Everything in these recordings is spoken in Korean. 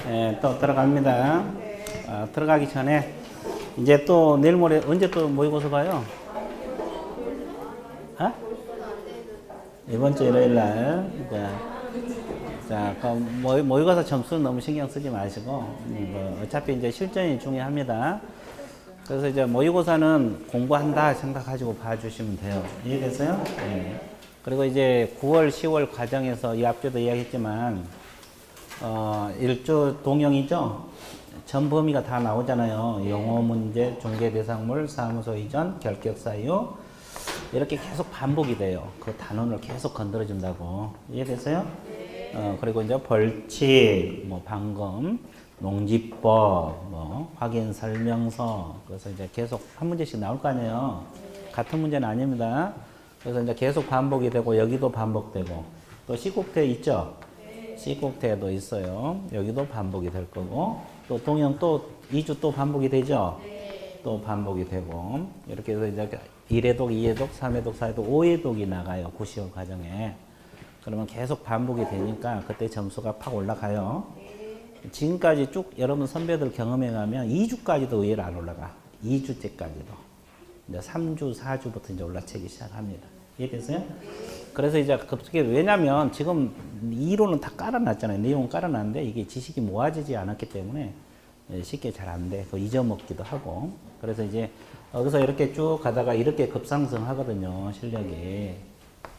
예, 또 들어갑니다. 들어가기 전에 이제 또 내일 모레 언제 또 모의고사 가요? 어? 이번 주 일요일 날. 자, 그럼 모의고사 점수는 너무 신경 쓰지 마시고, 뭐 어차피 이제 실전이 중요합니다. 그래서 이제 모의고사는 공부한다 생각하시고 봐주시면 돼요. 이해됐어요? 네. 그리고 이제 9월, 10월 과정에서 이 앞전에도 이야기했지만, 일조 동형이죠? 전 범위가 다 나오잖아요. 용어 문제, 중개 대상물, 사무소 이전, 결격 사유. 이렇게 계속 반복이 돼요. 그 단원을 계속 건드려준다고. 이해됐어요? 그리고 이제 벌칙, 뭐 방금, 농지법, 뭐 확인 설명서. 그래서 이제 계속 한 문제씩 나올 거 아니에요. 같은 문제는 아닙니다. 그래서 이제 계속 반복이 되고 여기도 반복되고 또 C국태 있죠? C국태도 있어요. 여기도 반복이 될 거고 또 동형 또 2주 또 반복이 되죠? 또 반복이 되고 이렇게 해서 이제 1회독, 2회독, 3회독, 4회독, 5회독이 나가요. 9시월 과정에. 그러면 계속 반복이 되니까 그때 점수가 팍 올라가요. 지금까지 쭉 여러분 선배들 경험해 가면 2주까지도 의외로 안 올라가. 2주째까지도. 이제 3주, 4주부터 이제 올라치기 시작합니다. 이해됐어요? 그래서 이제 급속히 왜냐면 지금 이론은 다 깔아놨잖아요. 내용은 깔아놨는데 이게 지식이 모아지지 않았기 때문에 쉽게 잘 안 돼. 그 잊어먹기도 하고. 그래서 이제 여기서 이렇게 쭉 가다가 이렇게 급상승하거든요. 실력이.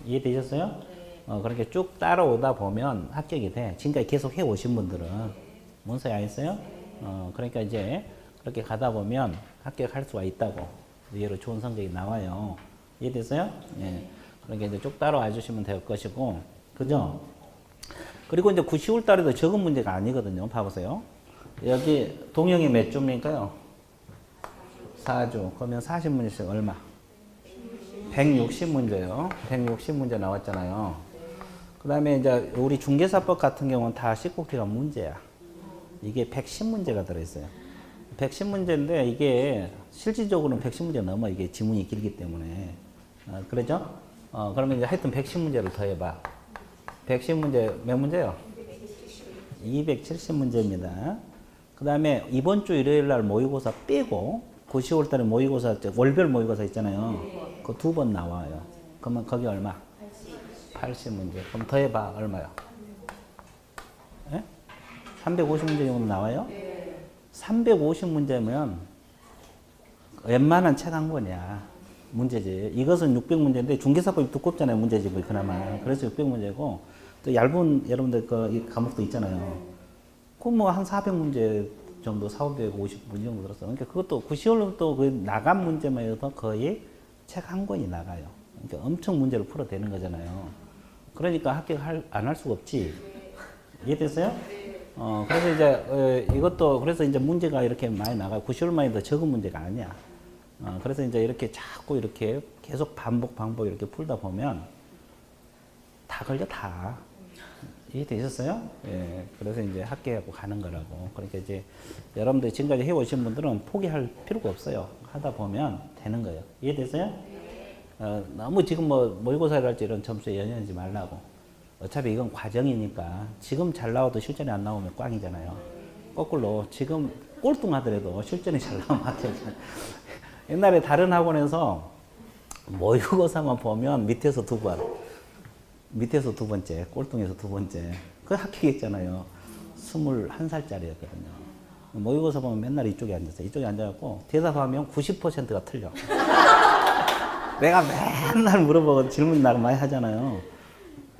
이해되셨어요? 그렇게 쭉 따라오다 보면 합격이 돼. 지금까지 계속 해오신 분들은. 뭔 소리 아겠어요? 그러니까 이제 그렇게 가다 보면 합격할 수가 있다고. 의외로 좋은 성적이 나와요. 이해됐어요? 예. 그러니까 이제 쭉 따라와 주시면 될 것이고. 그죠? 그리고 이제 9, 10월 달에도 적은 문제가 아니거든요. 봐보세요. 여기 동형이 몇 주입니까요? 4주. 그러면 40문제씩 얼마? 160문제요. 160문제 나왔잖아요. 그 다음에 이제 우리 중개사법 같은 경우는 다 19기가 문제야. 이게 110문제가 들어있어요. 110문제인데 이게 실질적으로는 110문제 넘어. 이게 지문이 길기 때문에. 그러죠? 그러면 이제 하여튼 110문제를 더해봐. 110문제 몇 문제요? 270문제입니다. 그 다음에 이번 주 일요일 날 모의고사 빼고 9, 10월 달에 모의고사, 월별 모의고사 있잖아요. 그 2번 나와요. 그러면 거기 얼마? 80문제. 그럼 더해봐. 얼마요? 예? 350문제 정도 나와요? 350문제면 웬만한 책 한 권이야. 문제지. 이것은 600문제인데 중개사법이 두껍잖아요. 문제집이 그나마. 그래서 600문제고 또 얇은 여러분들 그 과목도 있잖아요. 그 뭐 한 400문제 정도 450문제 정도 들었어. 그러니까 그것도 9시월부터 그 나간 문제만 해도 거의 책 한 권이 나가요. 그러니까 엄청 문제를 풀어대는 거잖아요. 그러니까 합격 안 할 수가 없지. 이해됐어요? 그래서 이제 이것도 그래서 이제 문제가 이렇게 많이 나가요. 9시월만 해도 적은 문제가 아니야. 그래서 이제 이렇게 자꾸 이렇게 계속 반복 이렇게 풀다 보면 다 걸려 다. 이해되셨어요? 예. 그래서 이제 합격하고 가는 거라고. 그러니까 이제 여러분들 지금까지 해오신 분들은 포기할 필요가 없어요. 하다 보면 되는 거예요. 이해됐어요? 너무 지금 뭐 모의고사를 할지 이런 점수에 연연하지 말라고. 어차피 이건 과정이니까 지금 잘 나와도 실전이 안 나오면 꽝이잖아요. 거꾸로 지금 꼴등하더라도 실전이 잘 나오면 합격이잖아요. 옛날에 다른 학원에서 모의고사만 보면 밑에서 두 번째, 꼴등에서 두 번째. 그 합격했잖아요. 21살짜리였거든요. 모의고사 보면 맨날 이쪽에 앉았어요. 이쪽에 앉아갖고 대답하면 90%가 틀려. 내가 맨날 물어보고 질문 나를 많이 하잖아요.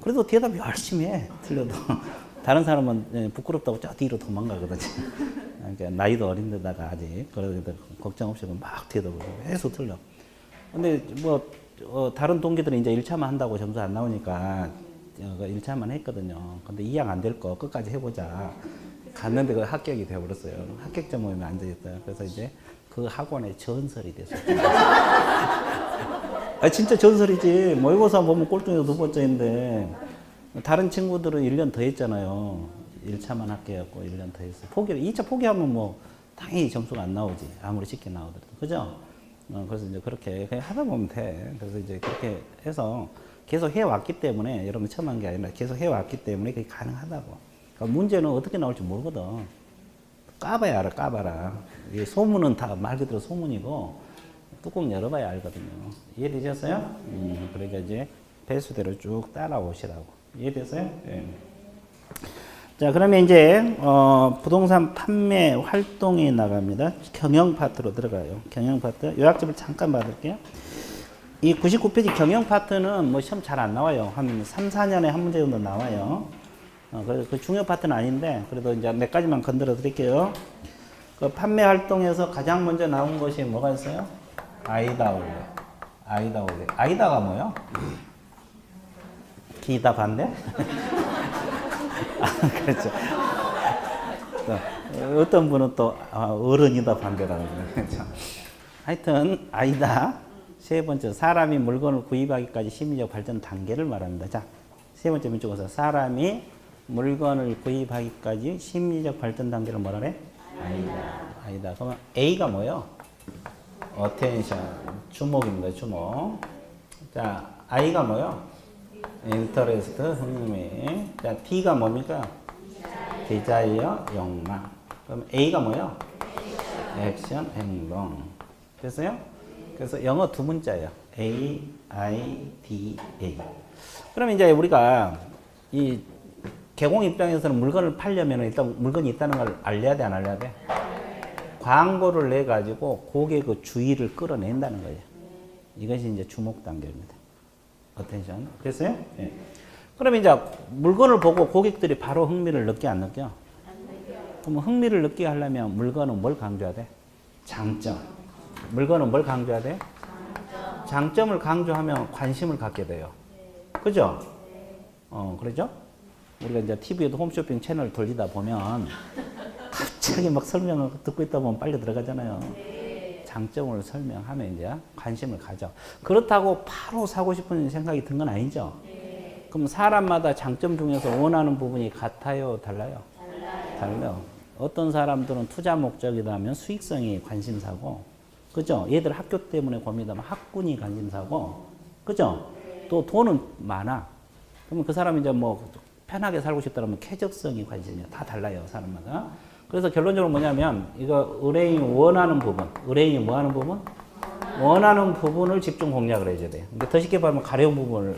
그래도 대답 열심히 해. 틀려도. 다른 사람은 부끄럽다고 저 뒤로 도망가거든요. 그러니까 나이도 어린데다가 아직. 그래도 걱정 없이 막 대답을 계속 틀려. 근데 뭐 다른 동기들은 이제 1차만 한다고 점수 안 나오니까 1차만 했거든요. 근데 이양 안 될 거 끝까지 해보자. 갔는데 그 합격이 되어버렸어요. 합격점 모임에 앉아있어요. 그래서 이제 그 학원의 전설이 됐어요. 진짜 전설이지. 모의고사 보면 꼴등에서 두 번째인데 다른 친구들은 1년 더 했잖아요. 1차만 합격했고 1년 더 했어요. 2차 포기하면 뭐 당연히 점수가 안 나오지. 아무리 쉽게 나오더라도. 그죠? 그래서 이제 그렇게 그냥 하다 보면 돼. 그래서 이제 그렇게 해서 계속 해왔기 때문에 여러분 처음 한 게 아니라 계속 해왔기 때문에 그게 가능하다고. 그러니까 문제는 어떻게 나올지 모르거든. 까봐야 알아, 까봐라. 이 소문은 다 말 그대로 소문이고, 뚜껑 열어봐야 알거든요. 이해되셨어요? 그러니까 이제 배수대로 쭉 따라오시라고. 이해됐어요? 네. 자, 그러면 이제, 부동산 판매 활동이 나갑니다. 경영 파트로 들어가요. 경영 파트. 요약집을 잠깐 받을게요. 이 99페이지 경영 파트는 뭐 시험 잘 안 나와요. 한 3, 4년에 한 문제 정도 나와요. 그래서 그 중요 파트는 아닌데, 그래도 이제 몇 가지만 건드려 드릴게요. 그 판매 활동에서 가장 먼저 나온 것이 뭐가 있어요? 아이다 올레. 아이다 올레. 아이다가 뭐요? 기다 반대? 그렇죠. 또, 어떤 분은 또 어른이다 반대라고 그러죠. 하여튼 아이다. 세 번째, 사람이 물건을 구입하기까지 심리적 발전 단계를 말합니다. 자, 세 번째 문쪽에서 사람이 물건을 구입하기까지 심리적 발전 단계를 뭐라 그래? 아이다. 아이다. 그러면 A가 뭐예요? attention. 주목입니다. 주목. 자, I가 뭐예요? interest. 흥미. 자, T가 뭡니까? desire. 욕망. 그럼 A가 뭐예요? action. 행동. 됐어요? 그래서 영어 두 문자예요. A, I, D, A. 그럼 이제 우리가 이 개공 입장에서는 물건을 팔려면 일단 물건이 있다는 걸 알려야 돼, 안 알려야 돼? 광고를 내 가지고 고객의 주의를 끌어낸다는 거예요. 이것이 이제 주목 단계입니다. 어텐션. 됐어요? 예. 그럼 이제 물건을 보고 고객들이 바로 흥미를 느끼 안 느껴? 그럼 흥미를 느끼게 하려면 물건은 뭘 강조해야 돼? 장점. 물건은 뭘 강조해야 돼? 장점을 강조하면 관심을 갖게 돼요. 그죠? 그러죠? 우리가 이제 TV에도 홈쇼핑 채널 돌리다 보면 갑자기 막 설명을 듣고 있다 보면 빨리 들어가잖아요. 장점을 설명하면 이제 관심을 가져. 그렇다고 바로 사고 싶은 생각이 든 건 아니죠? 그럼 사람마다 장점 중에서 원하는 부분이 같아요? 달라요? 달라요. 어떤 사람들은 투자 목적이라면 수익성이 관심사고, 그죠? 얘들 학교 때문에 고민하면 학군이 관심사고, 그죠? 또 돈은 많아. 그러면 그 사람이 이제 뭐 편하게 살고 싶다면 쾌적성이 관심이야. 다 달라요, 사람마다. 그래서 결론적으로 뭐냐면, 이거 의뢰인이 원하는 부분, 의뢰인이 뭐 하는 부분? 원하는 부분을 집중 공략을 해줘야 돼요. 근데 더 쉽게 말하면 가려운 부분을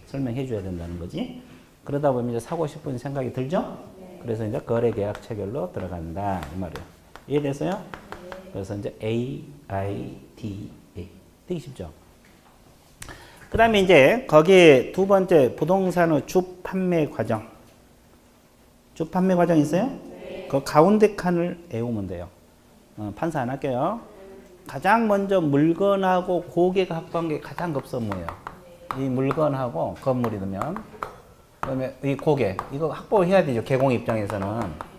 설명해 줘야 된다는 거지. 그러다 보면 이제 사고 싶은 생각이 들죠? 그래서 이제 거래 계약 체결로 들어간다. 이 말이에요. 이해됐어요? 그래서 이제 A, I, D, A. 되게 쉽죠? 그 다음에 이제 거기에 두 번째 부동산의 주 판매 과정. 주 판매 과정 있어요? 네. 그 가운데 칸을 외우면 돼요. 판사 안 할게요. 가장 먼저 물건하고 고객 확보한 게 가장 급선무예요. 이 물건하고 건물이 되면, 그다음에 이 고객, 이거 확보해야 되죠. 개공 입장에서는.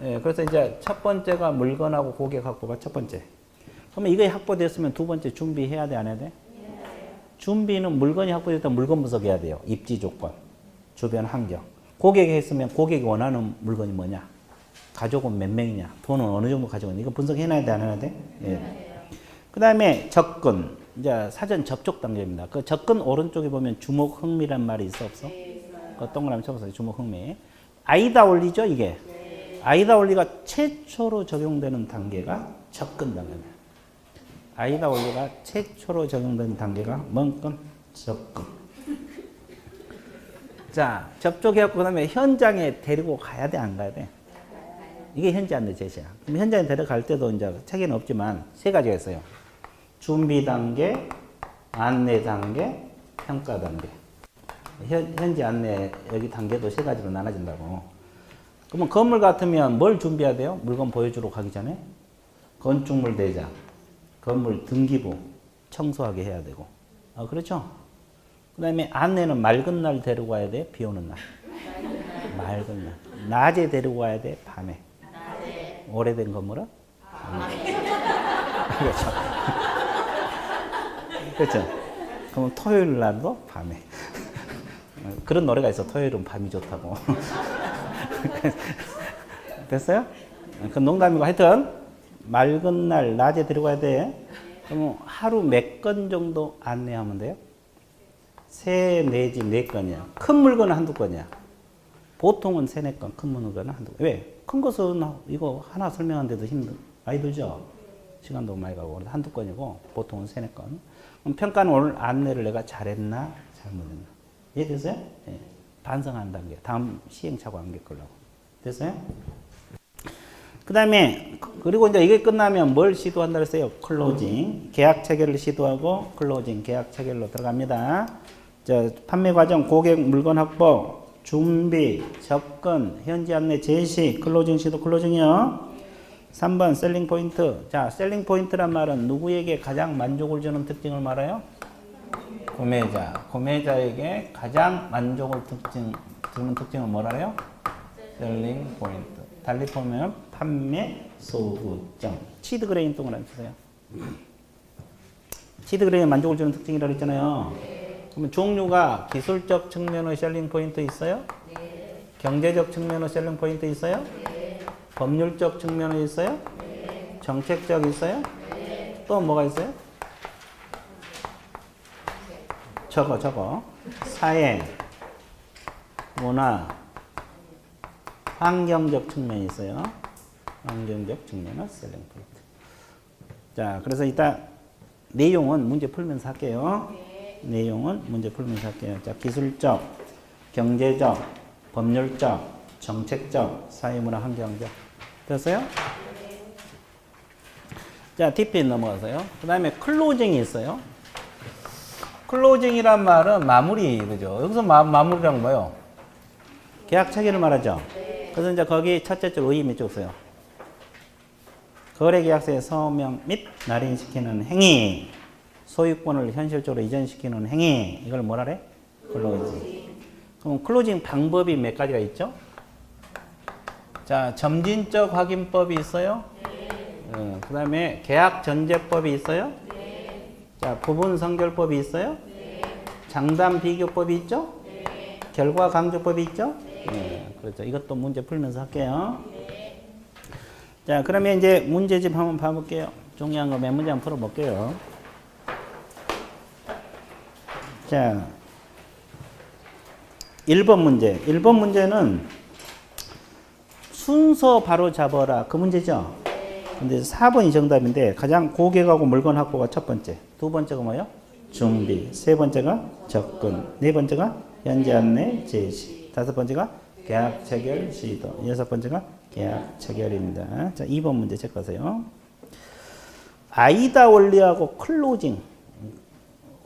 예, 그래서 이제 첫 번째가 물건하고 고객 확보가 첫 번째. 그러면 이게 확보됐으면 두 번째 준비해야 돼, 안 해야 돼? 준비는 물건이 확보됐다면 물건 분석해야 돼요. 입지 조건, 주변 환경. 고객이 했으면 고객이 원하는 물건이 뭐냐? 가족은 몇 명이냐? 돈은 어느 정도 가지고 있냐? 이거 분석해놔야 돼, 안 해야 돼? 예. 그 다음에 접근. 이제 사전 접촉 단계입니다. 그 접근 오른쪽에 보면 주목 흥미란 말이 있어, 없어? 그 동그라미 쳐보세요. 주목 흥미. 아이다 원리죠, 이게? 아이다 원리가 최초로 적용되는 단계가 접근 단계입니다. 아이다 원리가 최초로 적용된 단계가 뭔건? 접근. 자, 접촉해갖고 그 다음에 현장에 데리고 가야 돼, 안 가야 돼? 이게 현지 안내 제시야. 그럼 현장에 데려갈 때도 이제 책에는 없지만 세 가지가 있어요. 준비 단계, 안내 단계, 평가 단계. 현지 안내 여기 단계도 세 가지로 나눠진다고. 그러면 건물 같으면 뭘 준비해야 돼요? 물건 보여주러 가기 전에 건축물 대장, 건물 등기부 청소하게 해야 되고. 그렇죠? 그 다음에 안내는 맑은 날 데리고 와야 돼? 비 오는 날? 맑은 날. 낮에 데리고 와야 돼? 밤에? 오래된 건물은? 그렇죠. 그렇죠. 그럼 토요일 날도 밤에. 그런 노래가 있어. 토요일은 밤이 좋다고. 됐어요? 그건 농담이고 하여튼 맑은 날 낮에 데려가야 돼. 그럼 하루 몇 건 정도 안내하면 돼요? 세 내지 네 건이야. 큰 물건은 한두 건이야. 보통은 세네 건, 큰 물건은 한두 건. 왜? 큰 것은 이거 하나 설명하는데도 많이 들죠? 시간도 많이 가고. 한두 건이고, 보통은 세네 건. 그럼 평가는 오늘 안내를 내가 잘했나, 잘못했나. 이해됐어요? 예. 반성하는 단계. 다음 시행착오 안 겪으려고. 됐어요? 그 다음에, 그리고 이제 이게 끝나면 뭘 시도한다 그랬어요? 클로징. 계약 체결을 시도하고, 클로징, 계약 체결로 들어갑니다. 판매 과정, 고객 물건 확보, 준비, 접근, 현지 안내 제시, 클로징 시도, 클로징이요. 3번 셀링 포인트. 자, 셀링 포인트란 말은 누구에게 가장 만족을 주는 특징을 말해요? 구매자. 구매자에게 가장 만족을 주는 특징을 뭐라 해요? 셀링 포인트. 달리 보면 판매 소구점. 치드 그레인 동그라미 주세요. 치드 그레인 만족을 주는 특징이라고 했잖아요. 그러면 종류가 기술적 측면의 셀링 포인트 있어요? 네. 경제적 측면의 셀링 포인트 있어요? 네. 법률적 측면에 있어요? 네. 정책적 있어요? 네. 또 뭐가 있어요? 저거. 사회, 문화, 환경적 측면이 있어요. 환경적 측면은 셀링 포인트. 자, 그래서 이따 내용은 문제 풀면서 할게요. 내용은 문제 풀면서 할게요. 자, 기술적, 경제적, 법률적, 정책적, 사회문화 환경적. 됐어요? 자, DP 넘어가세요. 그 다음에 클로징이 있어요. 클로징이란 말은 마무리, 그죠? 여기서 마무리란 뭐예요? 계약 체결을 말하죠? 그래서 이제 거기 첫째 줄 의의 몇 줄 써요? 거래계약서의 서명 및 날인시키는 행위. 소유권을 현실적으로 이전시키는 행위. 이걸 뭐라 그래? 클로징. 그럼 클로징 방법이 몇 가지가 있죠? 자, 점진적 확인법이 있어요? 네. 그 다음에 계약 전제법이 있어요? 네. 자, 부분 선결법이 있어요? 네. 장단 비교법이 있죠? 네. 결과 강조법이 있죠? 네. 그렇죠. 이것도 문제 풀면서 할게요. 네. 자, 그러면 이제 문제집 한번 봐볼게요. 중요한 거 몇 문제 한번 풀어볼게요. 자, 1번 문제. 1번 문제는 순서 바로 잡아라. 그 문제죠? 근데 4번이 정답인데 가장 고객하고 물건 확보가 첫 번째. 두 번째가 뭐예요? 준비. 세 번째가 접근. 네 번째가 현지 안내 제시. 다섯 번째가 계약 체결 시도. 여섯 번째가 계약 체결입니다. 자, 2번 문제 체크하세요. 아이다 원리하고 클로징.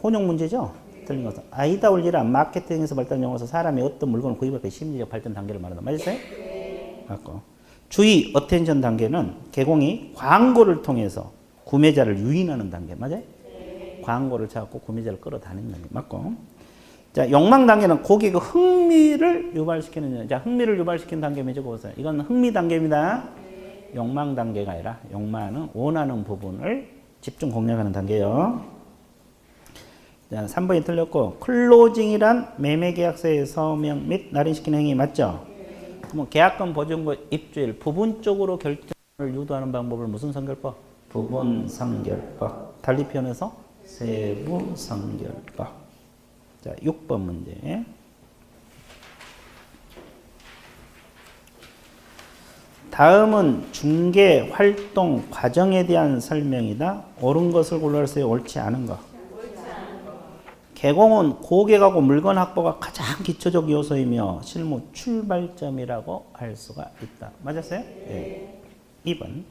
혼용 문제죠? 틀린 것은. 아이다 원리란 마케팅에서 발달 용어로서 사람이 어떤 물건을 구입할 때 심리적 발전 단계를 말한다. 맞았어요? 네. 맞고. 주의, 어텐션 단계는 개공이 광고를 통해서 구매자를 유인하는 단계. 맞아요? 네. 광고를 찾고 구매자를 끌어다니는 단계. 맞고. 자, 욕망 단계는 고객의 흥미를 유발시키는, 자, 흥미를 유발시키는 단계 몇 적어보세요. 이건 흥미 단계입니다. 네. 욕망 단계가 아니라 욕망은 원하는 부분을 집중 공략하는 단계예요. 자, 3번이 틀렸고, 클로징이란 매매계약서의 서명 및 날인시키는 행위 맞죠? 네. 그럼 계약금, 보증금, 입주일 부분적으로 결정을 유도하는 방법을 무슨 선결법? 부분 선결법. 달리 표현해서 세부 선결법. 자, 6번 문제. 다음은 중개 활동 과정에 대한 설명이다. 옳은 것을 골라주세요. 옳지 않은 것. 개공은 고객하고 물건 확보가 가장 기초적 요소이며 실무 출발점이라고 할 수가 있다. 맞았어요? 네. 2번.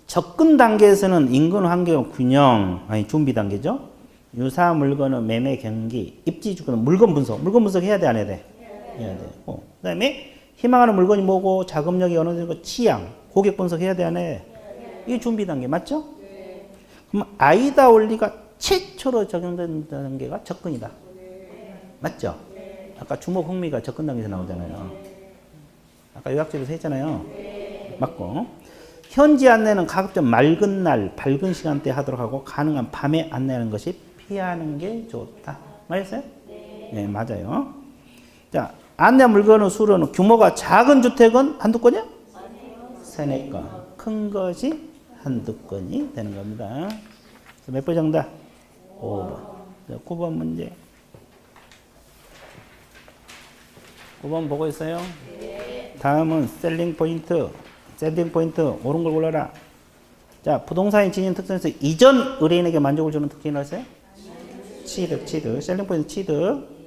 접근 단계에서는 인근 환경 균형, 준비 단계죠. 유사 물건의 매매 경기, 입지 주권은 물건 분석 해야 돼, 안 해야 돼? 해야 돼. 그 다음에 희망하는 물건이 뭐고, 자금력이 어느 정도 취향, 고객 분석 해야 돼, 안 해? 이게 준비 단계 맞죠? 그럼 아이다 원리가 최초로 적용된 단계가 접근이다. 맞죠? 아까 주목 흥미가 접근 단계에서 나오잖아요. 아까 요약집에서 했잖아요. 맞고. 현지 안내는 가급적 맑은 날, 밝은 시간대에 하도록 하고 가능한 밤에 안내하는 것이 피하는 게 좋다. 맞았어요? 네, 맞아요. 자, 안내 물건의 수로는 규모가 작은 주택은 한두 건이야? 세네 건. 큰 것이 한두 건이 되는 겁니다. 몇 번 정답? 5번. 9번 문제. 9번 보고 있어요? 다음은 셀링 포인트. 셀링 포인트 옳은 걸 골라라. 자, 부동산의 지닌 특성에서 이전 의뢰인에게 만족을 주는 특징이라고 했어요? 치드. 셀링 포인트 치드.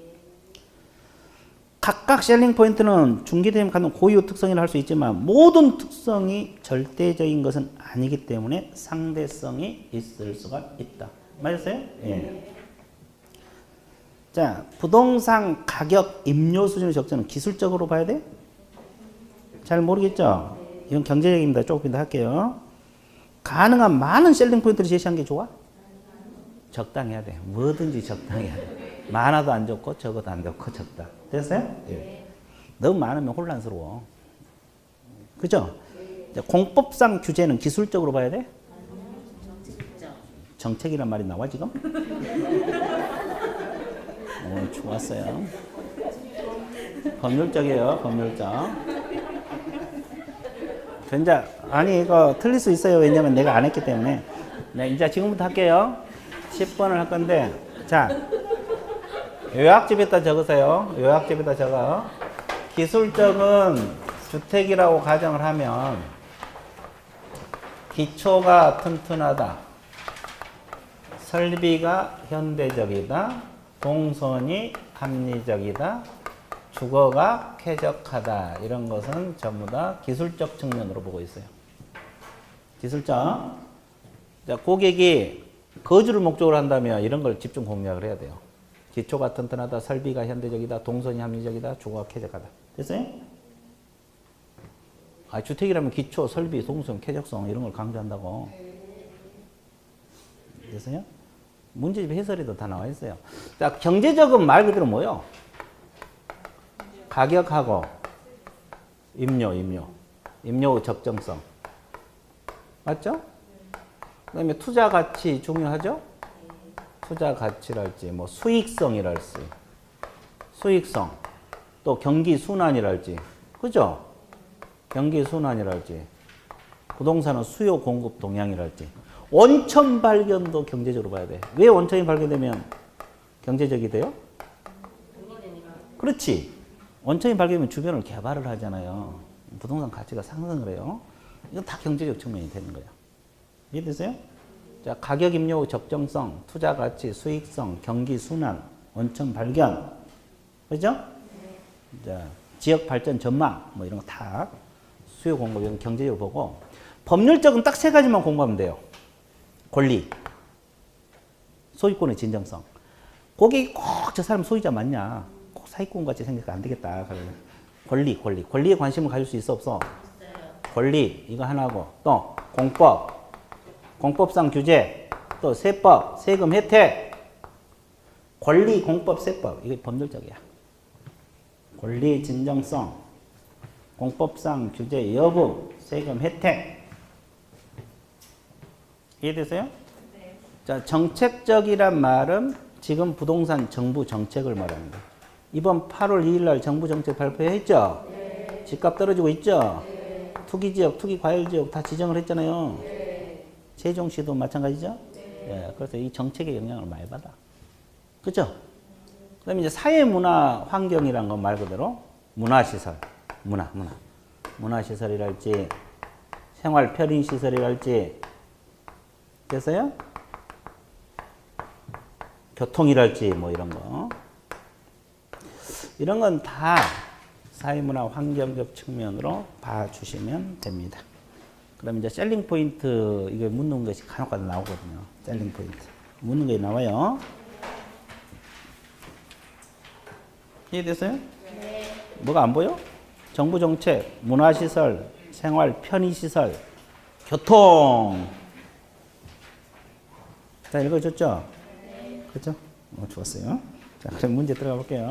각각 셀링 포인트는 중개되면 갖는 고유 특성이라 할 수 있지만 모든 특성이 절대적인 것은 아니기 때문에 상대성이 있을 수가 있다. 맞았어요? 예. 자, 부동산 가격 임료 수준의 적정은 기술적으로 봐야 돼? 잘 모르겠죠? 이건 경제적입니다. 조금 더 할게요. 가능한 많은 셀링 포인트를 제시한 게 좋아? 적당해야 돼. 뭐든지 적당해야 돼. 많아도 안 좋고 적어도 안 좋고 적당. 됐어요? 예. 너무 많으면 혼란스러워. 그죠? 공법상 규제는 기술적으로 봐야 돼? 정책이란 말이 나와 지금? 오, 좋았어요. 법률적이에요. 법률적. 전자 아니 이거 틀릴 수 있어요. 왜냐면 내가 안 했기 때문에. 네, 이제 지금부터 할게요. 10번을 할 건데 자 요약집에다 적으세요. 요약집에다 적어. 기술적은 주택이라고 가정을 하면 기초가 튼튼하다. 설비가 현대적이다. 동선이 합리적이다. 주거가 쾌적하다. 이런 것은 전부 다 기술적 측면으로 보고 있어요. 기술적. 자, 고객이 거주를 목적으로 한다면 이런 걸 집중 공략을 해야 돼요. 기초가 튼튼하다, 설비가 현대적이다, 동선이 합리적이다, 주거가 쾌적하다. 됐어요? 아, 주택이라면 기초, 설비, 동선, 쾌적성 이런 걸 강조한다고. 됐어요? 문제집 해설에도 다 나와 있어요. 자, 경제적은 말 그대로 뭐요? 가격하고 임료 적정성. 맞죠? 그 다음에 투자 가치 중요하죠? 투자 가치랄지, 뭐 수익성이랄지, 수익성, 또 경기 순환이랄지, 그죠? 경기 순환이랄지, 부동산은 수요 공급 동향이랄지, 원천 발견도 경제적으로 봐야 돼. 왜 원천이 발견되면 경제적이 돼요? 그렇지. 원천이 발견되면 주변을 개발을 하잖아요. 부동산 가치가 상승을 해요. 이건 다 경제적 측면이 되는 거예요. 이해되세요? 자, 가격 임료 적정성, 투자 가치, 수익성, 경기 순환, 원천 발견. 그죠? 자, 지역 발전 전망, 뭐 이런 거 다 수요 공급, 이런 경제적으로 보고, 법률적은 딱 세 가지만 공부하면 돼요. 권리, 소유권의 진정성. 고객이 꼭 저 사람 소유자 맞냐? 꼭 사기꾼 같이 생기니까 안 되겠다. 권리에 관심을 가질 수 있어, 없어? 권리, 이거 하나고, 또 공법상 규제, 또 세법, 세금 혜택, 권리, 공법, 세법, 이게 법률적이야. 권리, 진정성, 공법상 규제 여부, 세금 혜택. 이해되세요? 네. 자, 정책적이란 말은 지금 부동산 정부 정책을 말합니다. 이번 8월 2일 날 정부 정책 발표했죠? 네. 집값 떨어지고 있죠? 네. 투기지역, 투기과열지역 다 지정을 했잖아요. 네. 세종시도 마찬가지죠? 네. 예, 그래서 이 정책의 영향을 많이 받아. 그죠? 그 다음에 이제 사회문화 환경이란 건 말 그대로 문화시설, 문화시설이랄지, 생활 편의시설이랄지, 됐어요? 교통이랄지, 뭐 이런 거. 이런 건 다 사회문화 환경적 측면으로 봐주시면 됩니다. 그럼 이제 셀링 포인트, 이거 묻는 것이 간혹가다 나오거든요. 셀링 포인트. 묻는 게 나와요. 이해됐어요? 네. 뭐가 안 보여? 정부 정책, 문화시설, 생활 편의시설, 교통. 다 읽어줬죠? 네. 그렇죠? 좋았어요. 자, 그럼 문제 들어가 볼게요.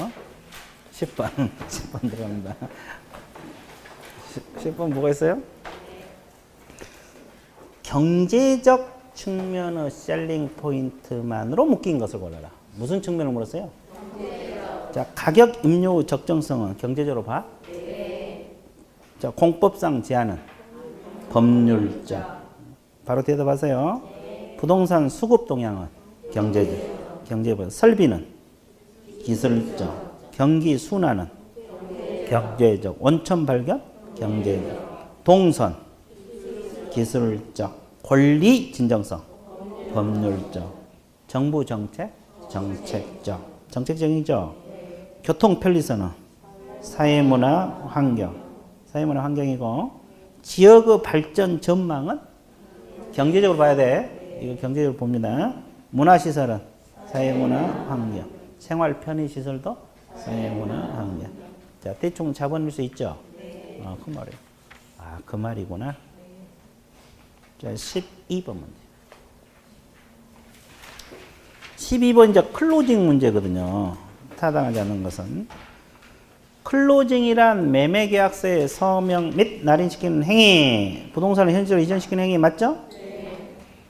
10번. 10번 들어갑니다. 10번 뭐가 있어요? 네. 경제적 측면의 셀링 포인트만으로 묶인 것을 골라라. 무슨 측면을 물었어요? 경제적. 자, 가격 임료 적정성은 경제적으로 봐? 네. 자, 공법상 제한은? 법률적. 바로 대답하세요. 네. 부동산 수급 동향은? 경제적. 경제적. 설비는? 기술적. 경기 순환은? 경제적. 원천 발견, 경제적. 동선, 기술적. 권리, 진정성, 법률적. 정부 정책, 정책적. 정책적이죠. 교통 편리선은 사회문화 환경. 사회문화 환경이고, 지역의 발전 전망은 경제적으로 봐야 돼. 이거 경제적으로 봅니다. 문화시설은 사회문화 환경. 생활 편의시설도 사회문화 환경. 자, 대충 잡아낼 수 있죠? 그 말이에요. 그 말이구나. 자, 12번 문제. 12번 이제 클로징 문제거든요. 타당하지 않는 것은. 클로징이란 매매계약서의 서명 및 날인시키는 행위, 부동산을 현실로 이전시키는 행위 맞죠?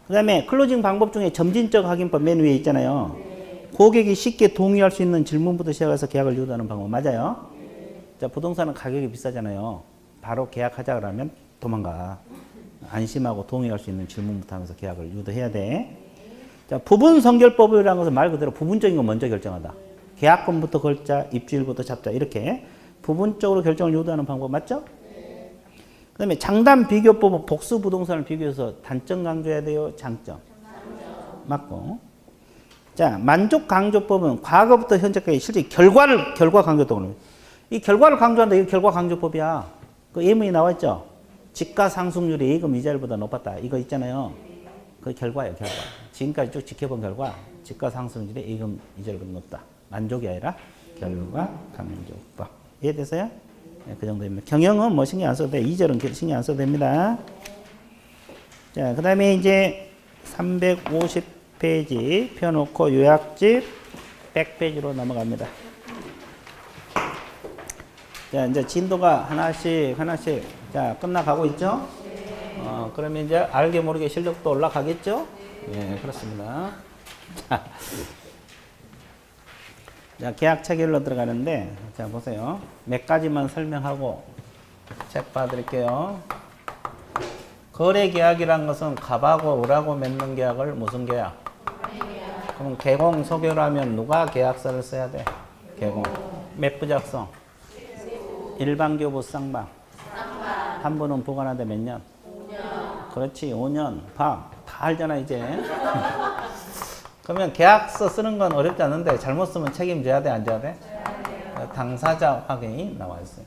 그 다음에 클로징 방법 중에 점진적 확인법 맨 위에 있잖아요. 고객이 쉽게 동의할 수 있는 질문부터 시작해서 계약을 유도하는 방법 맞아요? 자, 부동산은 가격이 비싸잖아요. 바로 계약하자 그러면 도망가. 안심하고 동의할 수 있는 질문부터 하면서 계약을 유도해야 돼. 자, 부분 선결법이라는 것은 말 그대로 부분적인 거 먼저 결정하다. 계약금부터 걸자, 입주일부터 잡자 이렇게 부분적으로 결정을 유도하는 방법 맞죠? 그 다음에 장단 비교법은 복수 부동산을 비교해서 단점 강조해야 돼요? 장점? 맞고. 자, 만족 강조법은 과거부터 현재까지 실제 결과 강조했다고. 이 결과를 강조한다. 이거 결과 강조법이야. 그 예문이 나왔죠? 지가 상승률이 예금 이자율보다 높았다. 이거 있잖아요. 그 결과예요, 결과. 지금까지 쭉 지켜본 결과, 지가 상승률이 예금 이자율보다 높다. 만족이 아니라 결과 강조법. 이해되세요? 네, 그 정도입니다. 경영은 뭐 신경 안 써도 돼. 2절은 신경 안 써도 됩니다. 자, 그 다음에 이제 350페이지 펴놓고 요약집 100페이지로 넘어갑니다. 자, 이제 진도가 하나씩 자, 끝나가고 있죠? 그러면 이제 알게 모르게 실력도 올라가겠죠? 예, 그렇습니다. 자, 계약 체결로 들어가는데, 자, 보세요. 몇 가지만 설명하고 책 봐드릴게요. 거래 계약이란 것은 갑하고 을하고 맺는 계약을 무슨 계약? 그럼 개공 소결하면 누가 계약서를 써야 돼? 개공. 몇 부 작성? 일반교부 쌍방. 한 분은 보관하는데 몇 년? 5년. 그렇지, 5년. 다 알잖아, 이제. 그러면 계약서 쓰는 건 어렵지 않은데 잘못 쓰면 책임져야 돼, 안 져야 돼? 당사자 확인이 나와 있어요.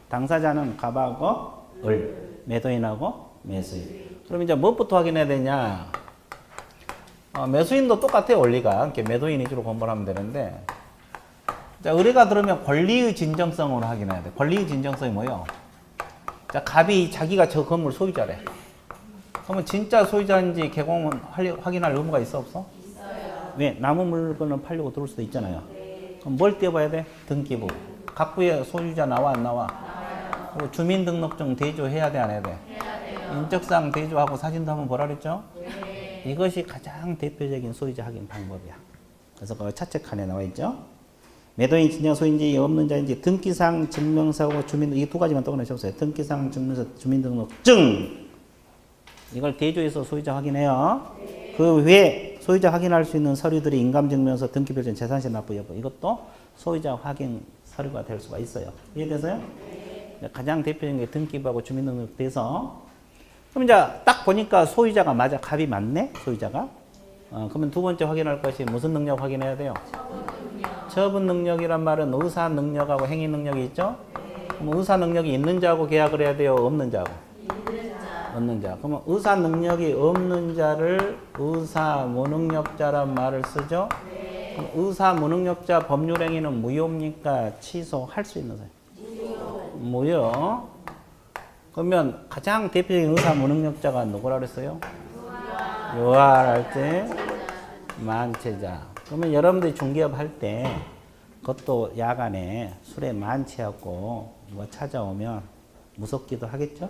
당사자는 갑하고 을, 매도인하고 매수인. 그럼 이제 무엇부터 확인해야 되냐? 매수인도 똑같아요, 원리가. 이렇게 매도인 위주로 공부를 하면 되는데. 자, 의뢰가 들으면 권리의 진정성으로 확인해야 돼. 권리의 진정성이 뭐예요? 자, 갑이 자기가 저 건물 소유자래. 그러면 진짜 소유자인지 개공은 확인할 의무가 있어, 없어? 있어요. 왜? 남은 물건을 팔려고 들어올 수도 있잖아요. 그럼 뭘 띄워봐야 돼? 등기부. 갑부의 소유자 나와, 안 나와? 나와요. 그리고 주민등록증 대조해야 돼, 안 해야 돼? 해야 돼요. 인적사항 대조하고 사진도 한번 보라 그랬죠? 네. 이것이 가장 대표적인 소유자 확인 방법이야. 그래서 그 차체 칸에 나와 있죠? 매도인 진정 소유인지 없는 자인지 등기상 증명서하고 주민, 이 두 가지만 떠올려주세요. 등기상 증명서, 주민등록증. 이걸 대조해서 소유자 확인해요. 네. 그 외에 소유자 확인할 수 있는 서류들이 인감증명서, 등기별전, 재산세 납부 여부. 이것도 소유자 확인 서류가 될 수가 있어요. 이해되세요? 네. 가장 대표적인 게 등기부하고 주민등록 돼서. 그럼 이제 딱 보니까 소유자가 맞아. 갑이 맞네? 소유자가. 그러면 두 번째 확인할 것이 무슨 능력 확인해야 돼요? 처분 능력이란 말은 의사 능력하고 행위 능력이 있죠? 네. 그럼 의사 능력이 있는 자하고 계약을 해야 돼요? 없는 자하고? 있는 자. 없는 자. 그러면 의사 능력이 없는 자를 의사 무능력자란 말을 쓰죠? 네. 그럼 의사 무능력자 법률 행위는 무효입니까? 취소할 수 있는 사람? 무효. 그러면 가장 대표적인 의사 무능력자가 누구라 그랬어요? 요할할지 만체자. 그러면 여러분들이 중개업 할 때 그것도 야간에 술에 만취하고 뭐 찾아오면 무섭기도 하겠죠?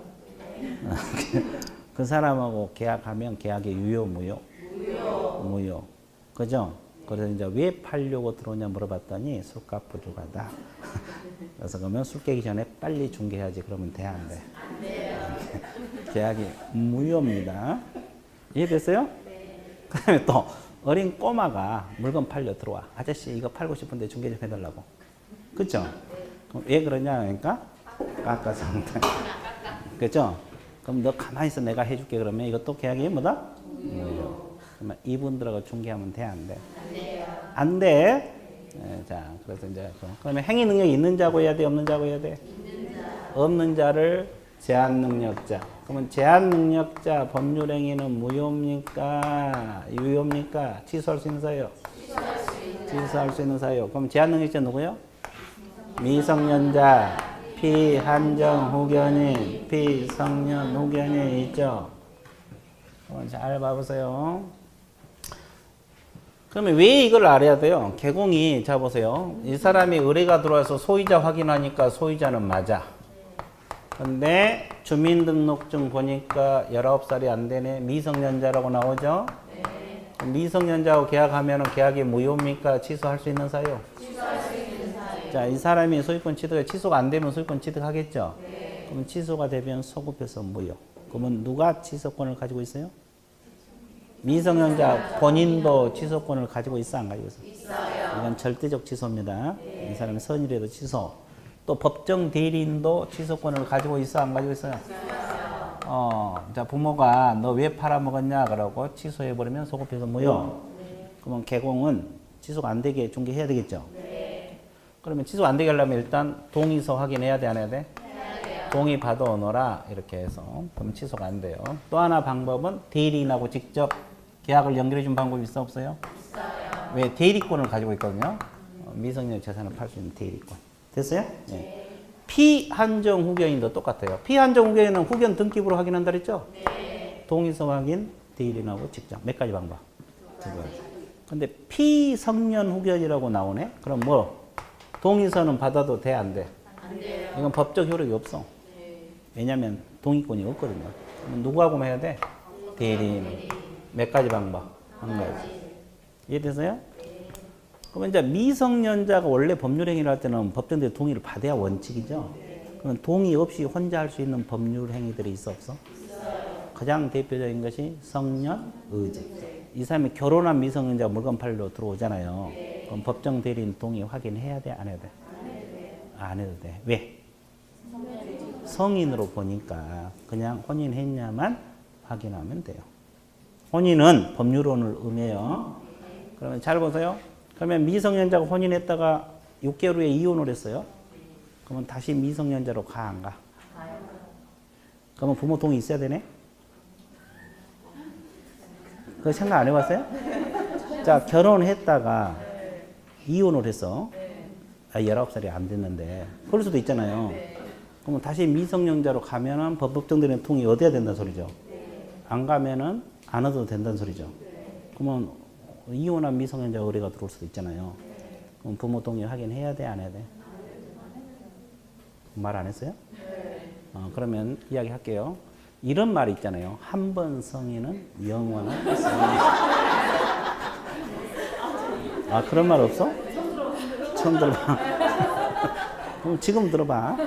그 사람하고 계약하면 계약이 유효, 무효? 무효. 그죠? 그래서 이제 왜 팔려고 들어오냐 물어봤더니 술값 부족하다. 그래서 그러면 술 깨기 전에 빨리 중개해야지. 그러면 돼, 안 돼? 안 돼요. 계약이 무효입니다. 이해됐어요? 네. 그 다음에 또 어린 꼬마가 물건 팔려 들어와. 아저씨 이거 팔고 싶은데 중개 좀 해달라고. 그쵸? 그럼 왜 그러냐 그러니까 깎아서 그렇죠? 그럼 너 가만히 있어 내가 해줄게 그러면 이것도 계약이 뭐다? 무효. 그러면 이분들하고 중개하면 돼 안 돼? 안 돼요. 안 돼. 자 그래서 이제 그러면 행위 능력이 있는 자고 해야 돼 없는 자고 해야 돼? 있는 자. 없는 자를 제한 능력자. 그러면 제한 능력자 법률 행위는 무효입니까? 유효입니까? 취소할 수 있는 사유? 취소할 수 있는 사유. 그럼 제한 능력자 누구요? 미성년자, 피한정 후견인, 피성년 후견인 있죠? 잘 봐보세요. 그러면 왜 이걸 알아야 돼요? 개공이, 자 보세요. 이 사람이 의뢰가 들어와서 소유자 확인하니까 소유자는 맞아. 근데 주민등록증 보니까 19살이 안 되네. 미성년자라고 나오죠? 네. 미성년자하고 계약하면 계약이 무효입니까? 취소할 수 있는 사유? 취소할 수 있는 사유. 자, 이 사람이 소유권 취소가 안 되면 소유권 취득하겠죠? 네. 그러면 취소가 되면 소급해서 무효. 그러면 누가 취소권을 가지고 있어요? 미성년자 본인도 취소권을 가지고 있어 안 가지고 있어? 있어요. 이건 절대적 취소입니다. 네. 이 사람이 선의라도 취소. 또 법정 대리인도 취소권을 가지고 있어 안 가지고 있어요? 자 부모가 너 왜 팔아먹었냐 그러고 취소해버리면 소급해서 무효. 네. 그러면 개공은 취소가 안 되게 중개해야 되겠죠? 네. 그러면 취소 안 되게 하려면 일단 동의서 확인해야 돼 안 해야 돼? 해야 돼요. 동의 받아 오너라 이렇게 해서 그럼 취소가 안 돼요. 또 하나 방법은 대리인하고 직접 계약을 연결해 준 방법이 있어 없어요? 있어요. 왜? 대리권을 가지고 있거든요. 미성년 재산을 팔 수 있는 대리권. 됐어요? 네. 피한정 후견인도 똑같아요. 피한정 후견인은 후견 등기부로 확인한다 그랬죠? 네. 동의서 확인, 대리인하고 직접. 몇 가지 방법? 두 가지. 근데 피성년 후견이라고 나오네? 그럼 뭐? 동의서는 받아도 돼, 안 돼? 안 돼요. 이건 법적 효력이 없어. 네. 왜냐면 동의권이 없거든요. 그럼 누구하고만 해야 돼? 대리인. 몇 가지 방법? 한 가지. 이해되세요? 그러면 이제 미성년자가 원래 법률행위를 할 때는 법정대 동의를 받아야 원칙이죠. 그럼 동의 없이 혼자 할 수 있는 법률행위들이 있어 없어? 가장 대표적인 것이 성년 의제. 이 사람이 결혼한 미성년자가 물건 팔러 들어오잖아요. 그럼 법정 대리인 동의 확인해야 돼? 안 해야 돼? 안 해도 돼. 왜? 성인으로 보니까 그냥 혼인했냐만 확인하면 돼요. 혼인은 법률혼을 의미해요. 그러면 잘 보세요. 그러면 미성년자가 혼인했다가 6개월 후에 이혼을 했어요. 그러면 다시 미성년자로 가, 안 가? 그러면 부모 동의 있어야 되네? 그거 생각 안 해봤어요? 자, 결혼했다가 이혼을 했어. 19살이 안 됐는데. 그럴 수도 있잖아요. 그러면 다시 미성년자로 가면은 법정대리인 동의 얻어야 된다는 소리죠. 안 가면은 안 얻어도 된다는 소리죠. 그러면 이혼한 미성년자 의뢰가 들어올 수도 있잖아요. 그럼 부모 동의 확인해야 돼, 안 해야 돼? 말 안 했어요? 그러면 이야기 할게요. 이런 말이 있잖아요. 한 번 성인은 영원한 성인. 아, 그런 말 없어? 처음 들어봐. 그럼 지금 들어봐.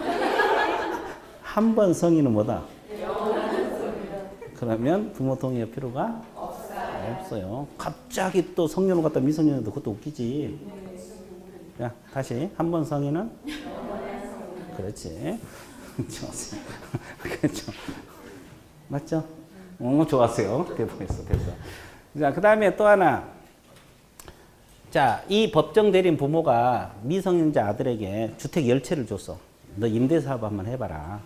한 번 성인은 뭐다? 그러면 부모 동의할 필요가 없어요. 갑자기 또 성년을 갖다 미성년도 그것도 웃기지. 자, 다시 한 번 성인은? 그렇지. 좋았어요. 그렇죠. 맞죠? 좋았어요. 됐어. 자, 그 다음에 또 하나. 자, 이 법정 대리인 부모가 미성년자 아들에게 주택 10채를 줬어. 너 임대사업 한번 해봐라.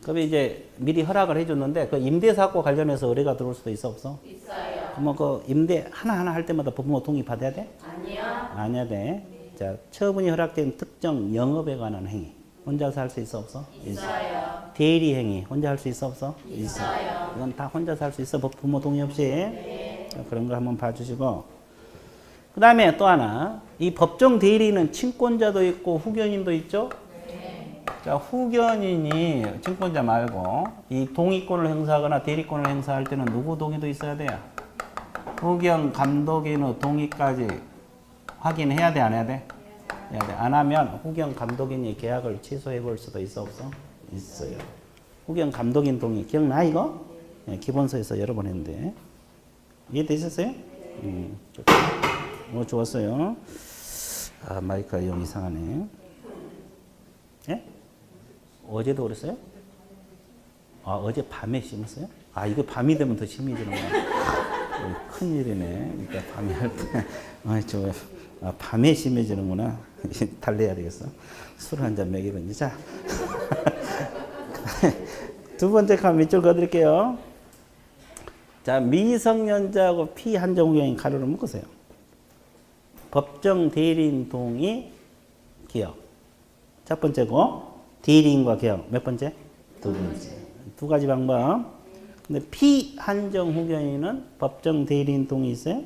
그러면 이제 미리 허락을 해줬는데 그 임대사업과 관련해서 의뢰가 들어올 수도 있어 없어? 있어요. 그러면 그 임대 하나하나 할 때마다 부모 동의 받아야 돼? 아니요. 안 해야 돼. 자, 처분이 허락된 특정 영업에 관한 행위. 혼자서 할 수 있어 없어? 있어요. 대리 행위. 혼자 할 수 있어 없어? 있어요. 이건 다 혼자서 할 수 있어. 부모 동의 없이. 네. 자, 그런 거 한번 봐주시고. 그 다음에 또 하나. 이 법정 대리는 친권자도 있고 후견인도 있죠? 자, 후견인이 친권자 말고 이 동의권을 행사하거나 대리권을 행사할 때는 누구 동의도 있어야 돼요? 후견 감독인의 동의까지 확인해야 돼, 안 해야 돼? 해야 돼. 안 하면 후견 감독인이 계약을 취소해 볼 수도 있어 없어? 있어요. 후견 감독인 동의 기억나 이거? 네, 기본서에서 여러 번 했는데 이해되셨어요? 좋았어요. 아, 마이크가 영 이상하네. 예? 어제도 그랬어요? 아, 어제 밤에 심었어요? 아, 이거 밤이 되면 더 심해지는구나. 큰일이네. 그러니까 밤에 할 때. 밤에 심해지는구나. 달래야 되겠어. 술 한 잔 먹이고, 자. 두 번째 칸 밑줄 그어드릴게요. 자, 미성년자하고 피한정후견인 가로를 묶으세요. 법정 대리인 동의 기억. 첫 번째고, 대리인과 기억. 몇 번째? 두 번째. 두 가지 방법. 근데 피한정후견인은 법정 대리인 동의 있어요?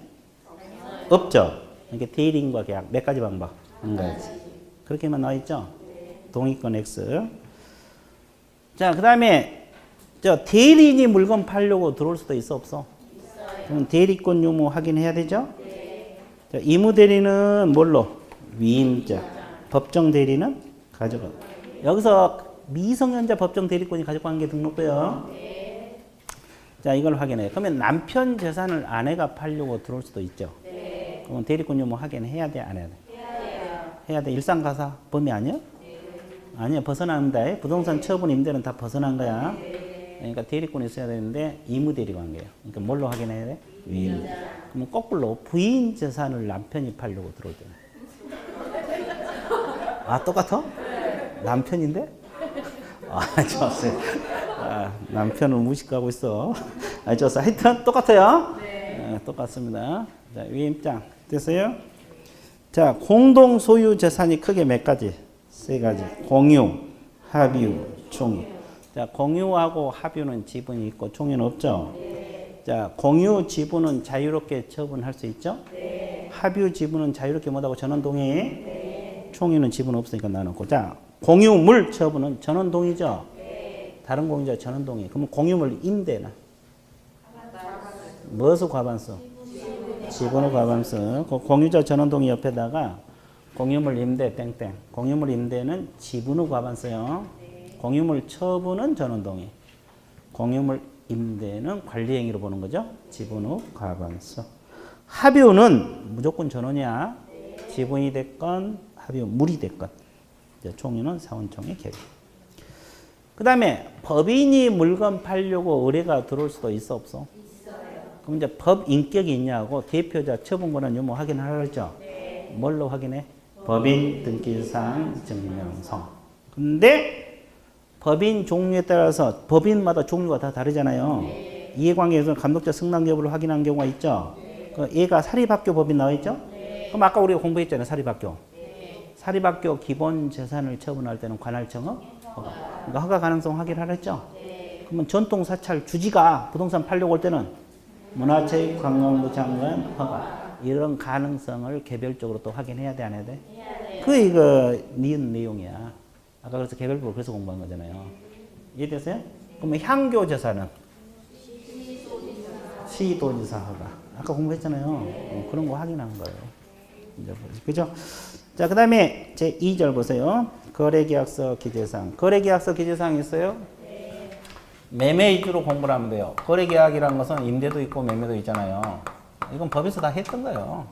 없죠. 이게 대리인과 계약 몇 가지 방법? 한 가지. 그렇게만 나와 있죠? 동의권 X. 자, 그 다음에 대리인이 물건 팔려고 들어올 수도 있어 없어? 그럼 대리권 유무 확인해야 되죠? 자, 이무 대리는 뭘로? 위임자. 법정 대리는 가져가. 여기서 미성년자 법정 대리권이 가져간 게 등록돼요. 자, 이걸 확인해요. 그러면 남편 재산을 아내가 팔려고 들어올 수도 있죠. 그럼 대리권 유무 확인해야 돼, 안 해야 돼? 해야 돼. 일상가사 범위 아니야? 아니야, 벗어난다. 부동산 처분 임대는 다 벗어난 거야. 그러니까 대리권이 있어야 되는데 이무 대리 관계예요. 그러니까 뭘로 확인해야 돼? 위임자. 그럼 거꾸로 부인 재산을 남편이 팔려고 들어올 때는. 아, 똑같아? 남편인데? 아, 좋았어요. 아, 남편을 무식하고 있어. 아, 좋았어. 하여튼 똑같아요. 똑같습니다. 자, 위임장 됐어요? 자, 공동 소유 재산이 크게 몇 가지? 세 가지. 공유, 합유, 총유. 자, 공유하고 합유는 지분이 있고 총유는 없죠? 자, 공유 지분은 자유롭게 처분할 수 있죠? 합유 지분은 자유롭게 못하고 전원 동의? 총유는 지분 없으니까 나눠놓고. 자, 공유물 처분은 전원 동의죠? 다른 공유자 전원 동의. 그러면 공유물 임대나? 무엇의 과반수? 지분의 과반수. 그 공유자 전원 동의 옆에다가 공유물 임대 땡땡. 공유물 임대는 지분의 과반수요. 공유물 처분은 전원 동의. 공유물 임대는 관리 행위로 보는 거죠. 지분의 과반수. 합유는 무조건 전원이야. 지분이 됐건 합유물이 됐건. 총유는 사원총의 계획. 그 다음에 법인이 물건 팔려고 의뢰가 들어올 수도 있어 없어? 그럼 이제 법 인격이 있냐고 대표자 처분권은 유무 확인하라 했죠? 뭘로 확인해? 법인 등기상 증명서. 근데 법인 종류에 따라서 법인마다 종류가 다 다르잖아요. 이해관계에서 감독자 승낙 여부를 확인한 경우가 있죠? 얘가 사립학교 법인 나와 있죠? 그럼 아까 우리가 공부했잖아요. 사립학교. 사립학교 기본 재산을 처분할 때는 관할청은 허가. 그러니까 허가 가능성 확인하라 했죠? 그러면 전통 사찰 주지가 부동산 팔려고 올 때는 문화체육관광부 장관 허가. 이런 가능성을 개별적으로 또 확인해야 돼, 안 해야 돼? 이거 니은 내용이야. 아까 그래서 개별적으로 그래서 공부한 거잖아요. 이해됐어요? 그러면 향교 재산은? 시도지사 허가. 아까 공부했잖아요. 그런 거 확인한 거예요. 이제 그죠? 자, 그 다음에 제 2절 보세요. 거래계약서 기재사항. 거래계약서 기재사항 있어요? 매매 위주로 공부를 하면 돼요. 거래계약이라는 것은 임대도 있고 매매도 있잖아요. 이건 법에서 다 했던 거예요.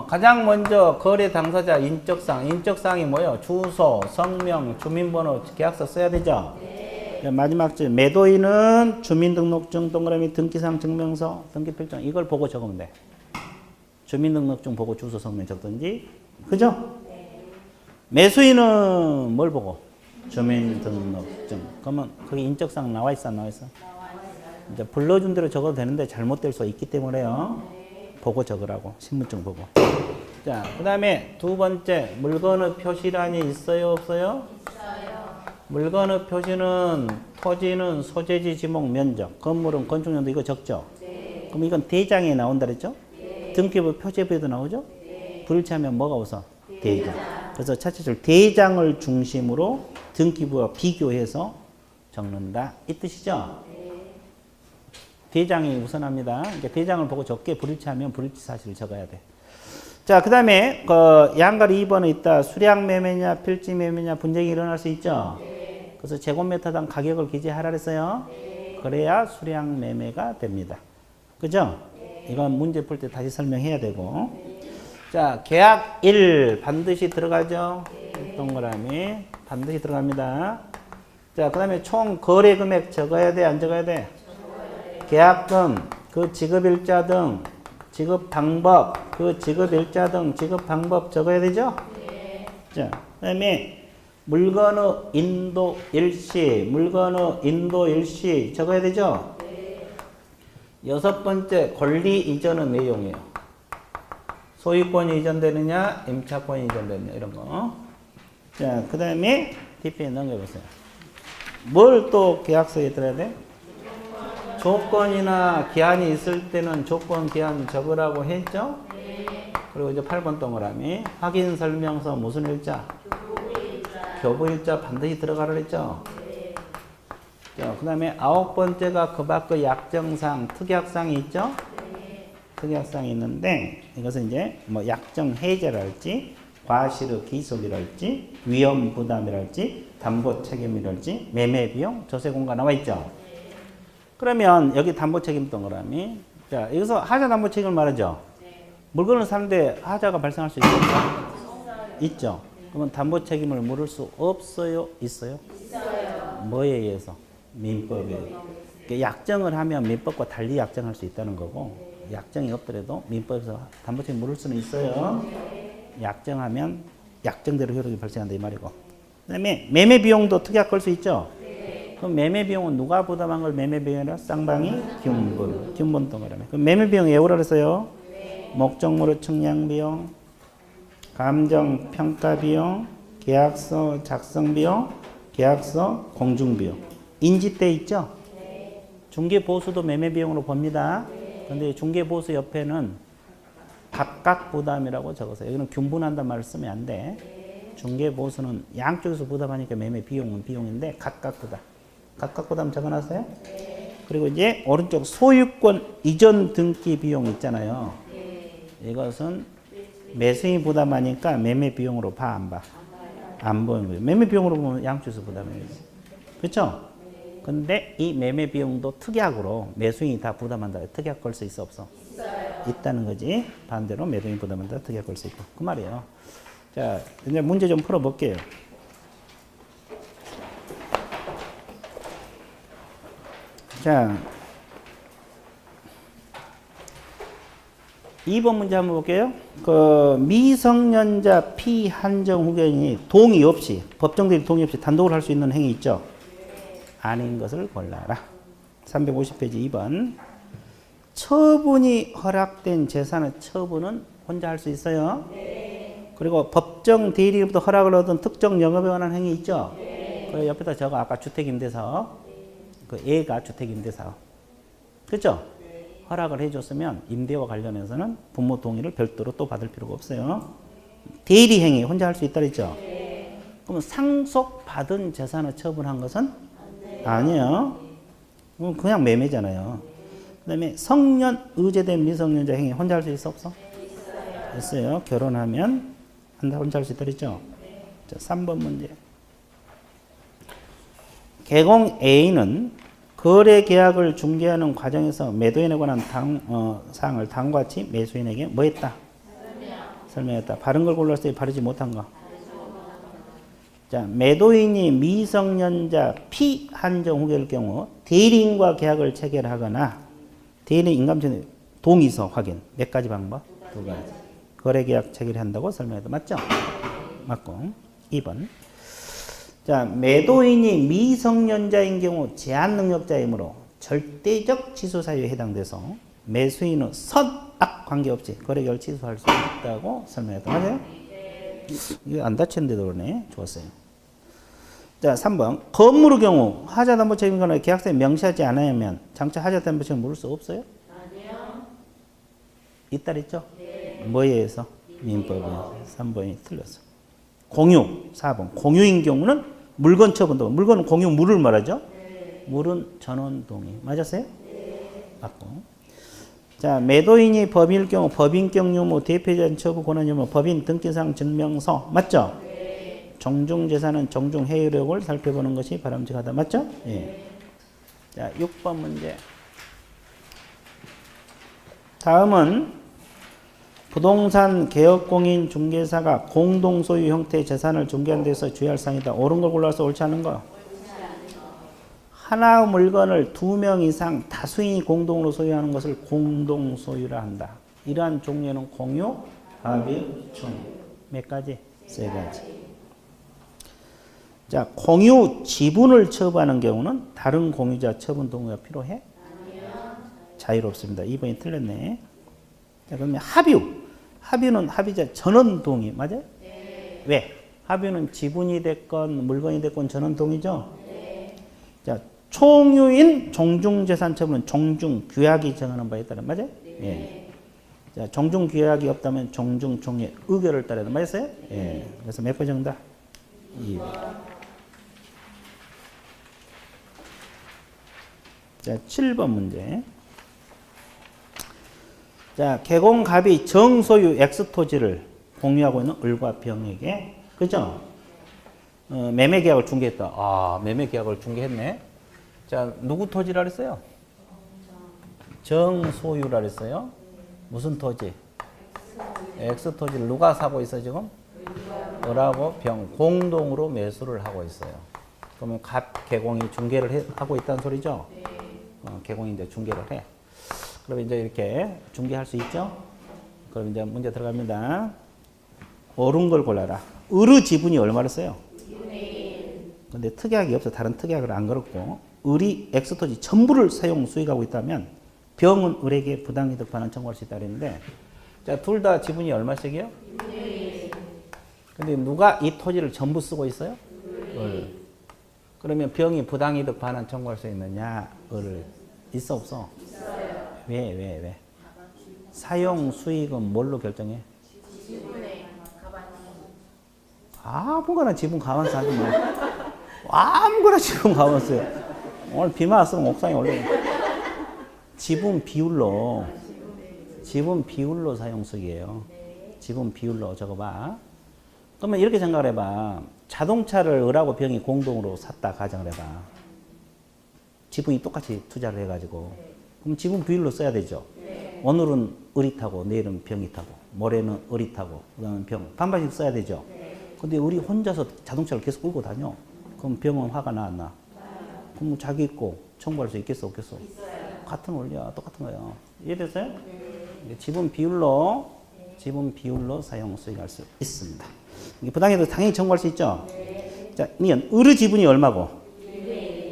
가장 먼저 거래 당사자 인적사항. 인적사항이 뭐예요? 주소, 성명, 주민번호, 계약서 써야 되죠? 마지막 줄 매도인은 주민등록증 동그라미 등기상 증명서 등기필증 이걸 보고 적으면 돼. 주민등록증 보고 주소 성명 적든지. 그죠? 매수인은 뭘 보고? 주민등록증. 그러면 거기 인적사항 나와 있어 안 나와 있어? 이제 불러준 대로 적어도 되는데 잘못될 수 있기 때문에요. 보고 적으라고. 신분증 보고. 자, 그 다음에 두 번째 물건의 표시란이 있어요 없어요? 물건의 표시는 토지는 소재지 지목 면적, 건물은 건축연도 이거 적죠? 그럼 이건 대장에 나온다 그랬죠? 등기부 표제부에도 나오죠? 불일치하면 뭐가 웃어? 대장. 그래서 차체절 대장을 중심으로 등기부와 비교해서 적는다 이 뜻이죠? 대장이 우선합니다. 그러니까 대장을 보고 적게 불일치하면 불일치 사실을 적어야 돼. 자, 그 다음에 양갈 2번에 있다. 수량 매매냐 필지 매매냐 분쟁이 일어날 수 있죠? 그래서 제곱미터당 가격을 기재하라 그랬어요. 그래야 수량 매매가 됩니다. 그죠? 이건 문제 풀 때 다시 설명해야 되고. 자, 계약 1 반드시 들어가죠? 동그라미 반드시 들어갑니다. 자, 그 다음에 총 거래 금액 적어야 돼, 안 적어야 돼? 계약금, 그 지급일자 등, 지급 방법, 그 지급일자 등, 지급 방법 적어야 되죠? 자, 그 다음에 물건의 인도 일시, 물건의 인도 일시 적어야 되죠? 여섯 번째, 권리 이전의 내용이에요. 소유권이 이전되느냐, 임차권이 이전되느냐, 이런 거. 자, 그 다음에 DP에 넘겨보세요. 뭘 또 계약서에 들어야 돼? 조건이나 기한이 있을 때는 조건, 기한 적으라고 했죠? 그리고 이제 8번 동그라미. 확인 설명서 무슨 일자? 교부일자 반드시 들어가라 했죠? 자, 그 다음에 9번째가 그 밖의 약정상, 특약상이 있죠? 특약상이 있는데 이것은 이제 뭐 약정 해제랄지, 과실의 기속이랄지, 위험 부담이랄지, 담보 책임이랄지, 매매 비용, 조세 공가 나와 있죠? 그러면 여기 담보 책임 동그라미. 자, 여기서 하자 담보 책임을 말하죠? 물건을 사는데 하자가 발생할 수 있어요? 있죠? 그러면 담보 책임을 물을 수 없어요? 있어요? 뭐에 의해서? 민법에 의해서. 약정을 하면 민법과 달리 약정할 수 있다는 거고, 약정이 없더라도 민법에서 담보 책임 물을 수는 있어요. 약정하면 약정대로 효력이 발생한다 이 말이고. 그 다음에 매매 비용도 특약 걸 수 있죠? 그럼 매매 비용은 누가 부담한 걸 매매 비용이라? 쌍방이 균분 동그라미. 그럼 매매 비용 외우라 그랬어요? 목적물의 측량 비용, 감정 평가 비용, 계약서 작성 비용, 계약서 공중 비용. 인지대 있죠? 중개 보수도 매매 비용으로 봅니다. 근데 중개 보수 옆에는 각각 부담이라고 적었어요. 여기는 균분한다는 말을 쓰면 안 돼. 중개 보수는 양쪽에서 부담하니까 매매 비용은 비용인데 각각 부담. 각각 부담 적어놨어요? 그리고 이제 오른쪽 소유권 이전 등기 비용 있잖아요. 이것은 매수인이 부담하니까 매매 비용으로 봐, 안 봐? 안 보는 거예요. 매매 비용으로 보면 양쪽에서 부담해요. 그렇죠? 근데 이 매매 비용도 특약으로 매수인이 다 부담한다. 특약 걸 수 있어, 없어? 있다는 거지. 반대로 매도인이 부담한다. 특약 걸 수 있고. 그 말이에요. 자, 이제 문제 좀 풀어볼게요. 자, 2번 문제 한번 볼게요. 그 미성년자 피한정 후견인이 동의 없이, 법정대리 동의 없이 단독으로 할 수 있는 행위 있죠? 아닌 것을 골라라. 350페이지 2번. 처분이 허락된 재산의 처분은 혼자 할 수 있어요? 그리고 법정 대리로부터 허락을 얻은 특정 영업에 관한 행위 있죠? 그 옆에다 적어. 아까 주택임대사업. 그 애가 주택임대사업. 그렇죠? 허락을 해줬으면 임대와 관련해서는 부모 동의를 별도로 또 받을 필요가 없어요. 대리 행위 혼자 할 수 있다 그랬죠? 그러면 상속받은 재산을 처분한 것은 아니에요. 그냥 매매잖아요. 그 다음에 성년 의제된 미성년자 행위 혼자 할 수 있어 없어? 있어요. 결혼하면 혼자 할 수 있다 그랬죠? 자, 3번 문제. 개공 A는 거래 계약을 중개하는 과정에서 매도인에 관한 사항을 다음과 같이 매수인에게 뭐 했다? 설명했다. 바른 걸 골랐어요? 바르지 못한 거? 자, 매도인이 미성년자 피한정 후견일 경우 대리인과 계약을 체결하거나 대리인 인감증 동의서 확인. 몇 가지 방법? 2가지. 거래 계약 체결한다고 설명했다. 맞죠? 맞고. 2번. 자, 매도인이 미성년자인 경우 제한 능력자이므로 절대적 취소 사유에 해당돼서 매수인은 선악 관계없이 거래 계약을 취소할 수 있다고 설명했다. 맞아요? 이거 안 다쳤는데도 그러네. 좋았어요. 자, 3번. 건물의 경우 하자 담보 책임권을 계약서에 명시하지 않으면 장차 하자 담보 책임을 물을 수 없어요? 아니요. 있다 그랬죠? 뭐에 의해서? 민법에서. 3번이 틀렸어. 공유. 4번. 공유인 경우는 물건 처분도. 물건은 공유 물을 말하죠? 물은 전원 동의. 맞았어요? 맞고. 자, 매도인이 법인일 경우 법인격 유무, 대표자인 처분 권한 유무, 법인 등기상 증명서. 맞죠? 정중재산은 정중해유력을 살펴보는 것이 바람직하다. 맞죠? 예. 자, 6번 문제. 다음은 부동산 개업공인 중개사가 공동 소유 형태의 재산을 중개하는 데서 주의할 사항이다. 옳은 걸 골라서 옳지 않은 거. 하나 물건을 2명 이상 다수인이 공동으로 소유하는 것을 공동 소유라 한다. 이러한 종류는 공유, 합의, 총. 몇 가지? 3가지. 자, 공유 지분을 처분하는 경우는 다른 공유자 처분 동의가 필요해? 자유롭습니다. 2번이 틀렸네. 자, 그러면 합유. 합유는 합의자 전원 동의. 맞아요? 네. 왜? 합유는 지분이 됐건 물건이 됐건 전원 동의죠? 네. 자, 총유인 종중재산 처분은 종중규약이 정하는 바에 따라. 맞아요? 네. 자, 종중규약이 없다면 종중총회 의결을 따라야 돼. 맞았어요? 예. 그래서 몇 번 정답? 2번. 자, 7번 문제. 자, 개공갑이 정소유 X토지를 공유하고 있는 을과 병에게, 그죠? 매매 계약을 중개했다. 아, 매매 계약을 중개했네. 자, 누구 토지라 그랬어요? 정소유라 그랬어요. 무슨 토지? X토지를 누가 사고 있어, 지금? 을하고 병, 공동으로 매수를 하고 있어요. 그러면 갑 개공이 중개를 하고 있다는 소리죠? 개공이 이제 중개를 해. 그럼 이제 이렇게 중개할 수 있죠? 그럼 이제 문제 들어갑니다. 옳은 걸 골라라. 을의 지분이 얼마를 써요? 근데 특약이 없어. 다른 특약을 안 걸었고, 을이 X토지 전부를 사용 수익하고 있다면 병은 을에게 부당이득 반환 청구할 수 있다 그랬는데, 자, 둘 다 지분이 얼마씩이요? 근데 누가 이 토지를 전부 쓰고 있어요? 을. 그러면 병이 부당이득 반환 청구할 수 있느냐? 을. 있어 없어? 왜? 사용 수익은 뭘로 결정해? 아무거나 지분 가만서 하지 뭐. 아무거나 지분 가만서. 오늘 비만 왔으면 옥상에 올려. 지분 비율로 사용 수익이에요. 지분 비율로 적어봐. 그러면 이렇게 생각을 해봐. 자동차를 을하고 병이 공동으로 샀다 가정을 해봐. 지분이 똑같이 투자를 해가지고. 그럼 지분 비율로 써야 되죠. 오늘은 을이 타고 내일은 병이 타고 모레는 을이 타고 그다음에 병 반반씩 써야 되죠. 근데 을이 혼자서 자동차를 계속 끌고 다녀. 그럼 병은 화가 나 안 나? 그럼 자기 있고 청구할 수 있겠어 없겠어? 같은 원리야. 똑같은 거야. 이해됐어요? 지분 비율로 사용 수익할 수 있습니다. 부당이득 당연히 청구할 수 있죠. 자, 니은 을의 지분이 얼마고?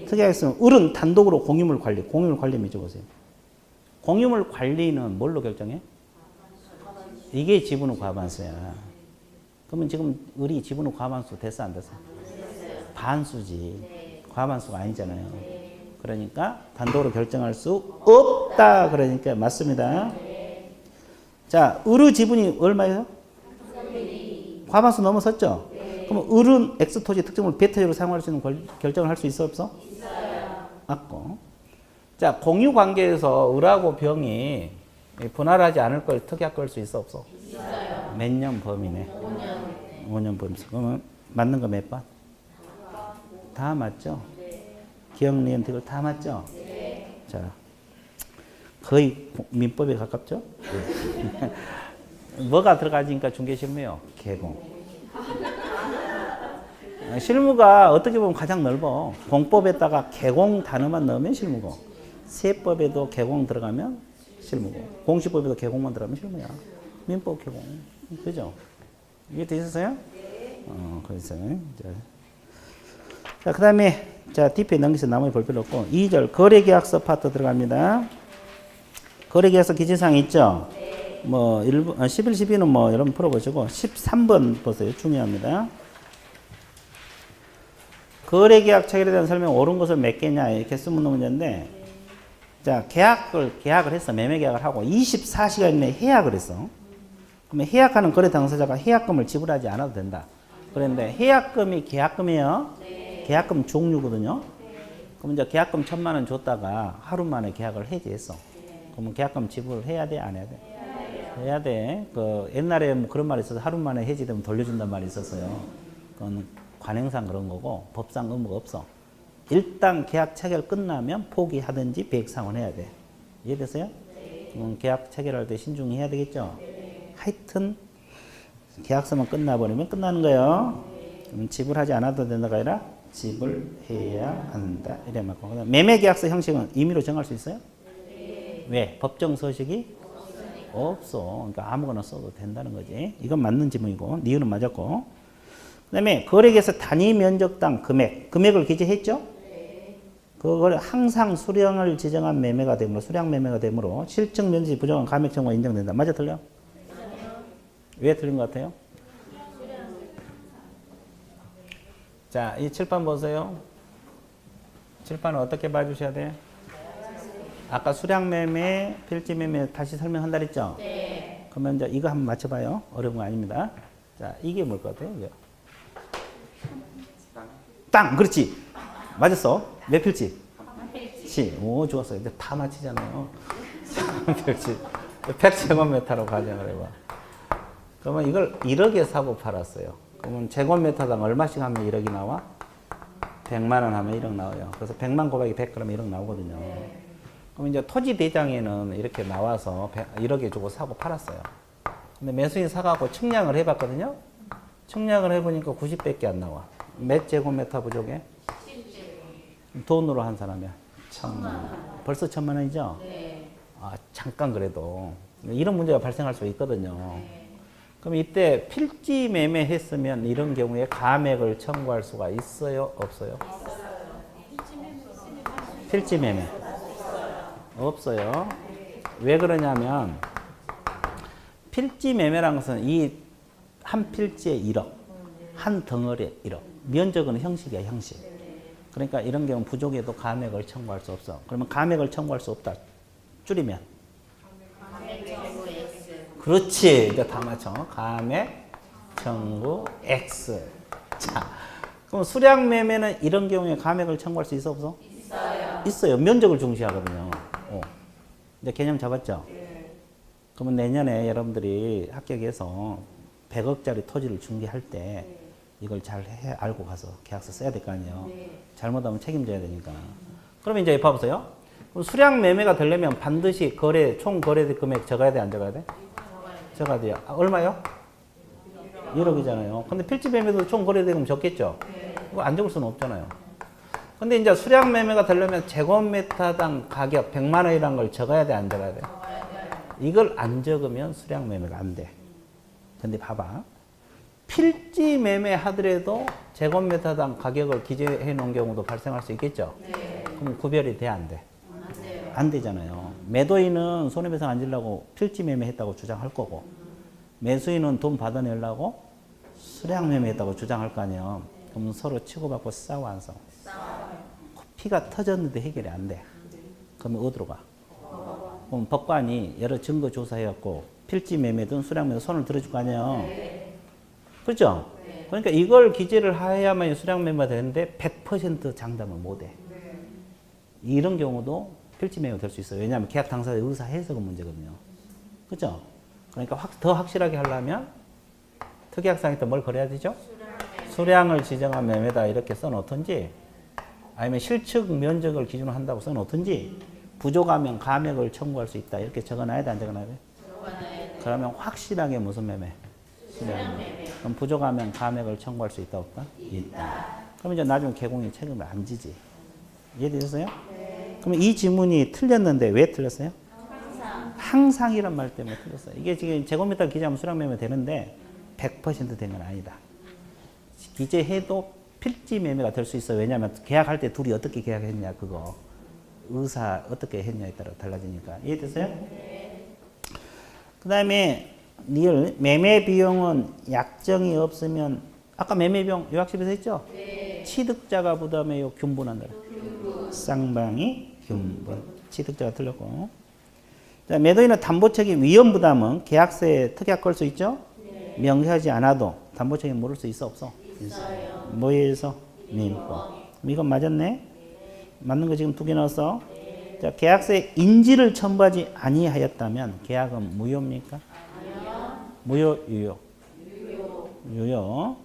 특이하게 쓰면 을은 단독으로 공유물 관리 적으세요. 공유물 관리는 뭘로 결정해? 이게 지분의 과반수야. 그러면 지금 을이 지분의 과반수 됐어 안 됐어? 반수지. 과반수가 아니잖아요. 그러니까 단독으로 결정할 수 없다. 그러니까 맞습니다. 자, 을의 지분이 얼마예요? 과반수 넘어섰죠? 그럼 을은 X토지 특정을 배타적으로 사용할 수 있는 결정을 할 수 있어 없어? 있어요. 맞고. 자, 공유 관계에서 을하고 병이 분할하지 않을 걸 특약 걸 수 있어 없어? 있어요. 몇 년 범위네? 5년 범위. 그러면 맞는 거 몇 번? 다 맞죠? 기억, 니은, 디귿 다 맞죠? 네. 자, 거의 민법에 가깝죠? 뭐가 들어가지니까 중개실무요? 개공. 실무가 어떻게 보면 가장 넓어. 공법에다가 개공 단어만 넣으면 실무고, 세법에도 개공 들어가면 실무고, 공시법에도 개공만 들어가면 실무야. 민법 개공. 그죠? 이게 되셨어요? 그래서. 자, 그 다음에, 자, 뒷에 넘기서 나머지 볼 필요 없고, 2절, 거래계약서 파트 들어갑니다. 거래계약서 기재사항 있죠? 뭐, 11, 12는 뭐, 여러분 풀어보시고, 13번 보세요. 중요합니다. 거래계약 체결에 대한 설명 옳은 것을 몇 개냐, 이렇게 쓰면 문제인데, 자, 계약을 했어. 매매계약을 하고 24시간 이내에 해약을 했어. 그러면 해약하는 거래 당사자가 해약금을 지불하지 않아도 된다. 그런데 해약금이 계약금이에요. 계약금 종류거든요. 그럼 이제 계약금 1,000만 원 줬다가 하루 만에 계약을 해지했어. 그러면 계약금 지불을 해야 돼, 안 해야 돼? 해야 돼. 그 옛날에 뭐 그런 말이 있어서 하루 만에 해지되면 돌려준다는 말이 있었어요. 그건 관행상 그런 거고 법상 의무가 없어. 일단 계약 체결 끝나면 포기하든지 배액상환해야 돼. 이해됐어요? 계약 체결할 때 신중히 해야 되겠죠? 하여튼 계약서만 끝나버리면 끝나는 거예요. 그러면 지불하지 않아도 된다가 아니라 지불해야 한다. 이래 맞고. 매매 계약서 형식은 임의로 정할 수 있어요? 왜? 법정 서식이 없어. 그러니까 아무거나 써도 된다는 거지. 이건 맞는 지문이고, 니은은 맞았고. 그 다음에 거래계약서 단위 면적당 금액을 기재했죠? 그걸 항상 수량을 지정한 매매가 되므로, 수량 매매가 되므로 실증 면적이 부정한 감액 청구가 인정된다. 맞아, 틀려? 왜 틀린 것 같아요? 자, 이 칠판 보세요. 칠판은 어떻게 봐주셔야 돼요? 아까 수량 매매, 필지 매매 다시 설명한다 그랬죠? 네. 그러면 이제 이거 한번 맞춰봐요. 어려운 거 아닙니다. 자, 이게 뭘 것 같아요? 이거. 땅, 그렇지. 맞았어. 몇 필지? 필지. 오, 좋았어요. 이제 다 맞히잖아요. 필지. 100제곱미터로 가정을 해봐. 그러면 이걸 1억에 사고 팔았어요. 그러면 제곱미터당 얼마씩 하면 1억이 나와? 100만 원 하면 1억 나와요. 그래서 100만 곱하기 100 그러면 1억 나오거든요. 그럼 이제 토지 대장에는 이렇게 나와서 1억에 주고 사고 팔았어요. 근데 매수인 사가고 측량을 해봤거든요. 측량을 해보니까 90밖에 안 나와. 몇 제곱미터 부족해? 10제곱. 돈으로 환산하면 1,000만 원. 벌써 1,000만 원이죠? 네. 아, 잠깐 그래도 이런 문제가 발생할 수 있거든요. 그럼 이때 필지 매매했으면 이런 경우에 감액을 청구할 수가 있어요? 없어요? 필지 매매 없어요. 왜 그러냐면 필지 매매라는 것은 이 한 필지에 1억, 한 덩어리에 1억. 면적은 형식이야, 형식. 그러니까 이런 경우 부족에도 감액을 청구할 수 없어. 그러면 감액을 청구할 수 없다. 줄이면 그렇지. 이제 다 맞춰. 감액 청구 X. 자, 그럼 수량 매매는 이런 경우에 감액을 청구할 수 있어 없어? 있어요. 있어요. 면적을 중시하거든요. 이제 개념 잡았죠? 그러면 내년에 여러분들이 합격해서 100억짜리 토지를 중개할 때 이걸 잘 알고 가서 계약서 써야 될 거 아니에요. 잘못하면 책임져야 되니까. 그러면 이제 봐보세요. 수량 매매가 되려면 반드시 총 거래 금액 적어야 돼, 안 적어야 돼? 적어야 돼요. 아, 얼마요? 1억이잖아요. 근데 필지 매매도 총 거래 대금 적겠죠? 그거 안 적을 수는 없잖아요. 근데 이제 수량 매매가 되려면 제곱미터당 가격 100만 원이라는 걸 적어야 돼, 안 적어야 돼? 이걸 안 적으면 수량 매매가 안 돼. 근데 봐봐. 필지 매매 하더라도 제곱미터당 가격을 기재해 놓은 경우도 발생할 수 있겠죠? 그럼 구별이 돼, 안 돼? 안 되잖아요. 매도인은 손해배상 안 지려고 필지 매매했다고 주장할 거고, 매수인은 돈 받아내려고 수량 매매했다고 주장할 거 아니에요. 그럼 서로 치고받고 싸워, 안 싸워? 피가 터졌는데 해결이 안 돼. 그러면 어디로 가? 그럼 법관이 여러 증거 조사해갖고 필지 매매든 수량 매매 손을 들어줄 거 아니에요. 그렇죠? 그러니까 이걸 기재를 해야만 수량 매매가 되는데 100% 장담을 못 해. 이런 경우도 필지 매매가 될 수 있어요. 왜냐하면 계약 당사자의 의사 해석은 문제거든요. 그렇죠? 그러니까 더 확실하게 하려면 특약상에서 뭘 걸어야 되죠? 수량을 지정한 매매다 이렇게 써놓든지, 아니면 실측 면적을 기준으로 한다고 써놓든지, 부족하면 감액을 청구할 수 있다 이렇게 적어놔야 돼, 안 적어놔야 돼? 그러면 확실하게 무슨 매매? 수량 매매. 그럼 부족하면 감액을 청구할 수 있다, 없다? 있다. 그럼 이제 나중에 개공이 책임을 안 지지. 이해되셨어요? 네. 그럼 이 지문이 틀렸는데 왜 틀렸어요? 항상이란 말 때문에 틀렸어요. 이게 지금 제곱미터 기재하면 수량 매매 되는데 100% 된 건 아니다. 기재해도 필지 매매가 될 수 있어요. 왜냐하면 계약할 때 둘이 어떻게 계약했냐, 그거. 의사 어떻게 했냐에 따라 달라지니까. 이해됐어요? 네. 그 다음에 리얼 매매 비용은 약정이 없으면, 아까 매매 비용 요약집에서 했죠? 네. 취득자가 부담해요, 균분한다. 쌍방이 균분. 취득자가 틀렸고. 자, 매도인은 담보 책임 위험 부담은 계약서에 특약 걸 수 있죠? 네. 명시하지 않아도 담보 책임 물을 수 있어, 없어? 있어요. 뭐에 의해서? 민법. 이건 맞았네? 맞는 거 지금 2개 넣었어. 자, 계약서에 인지를 첨부하지 아니하였다면 계약은 무효입니까? 아니요. 무효, 유효? 유효.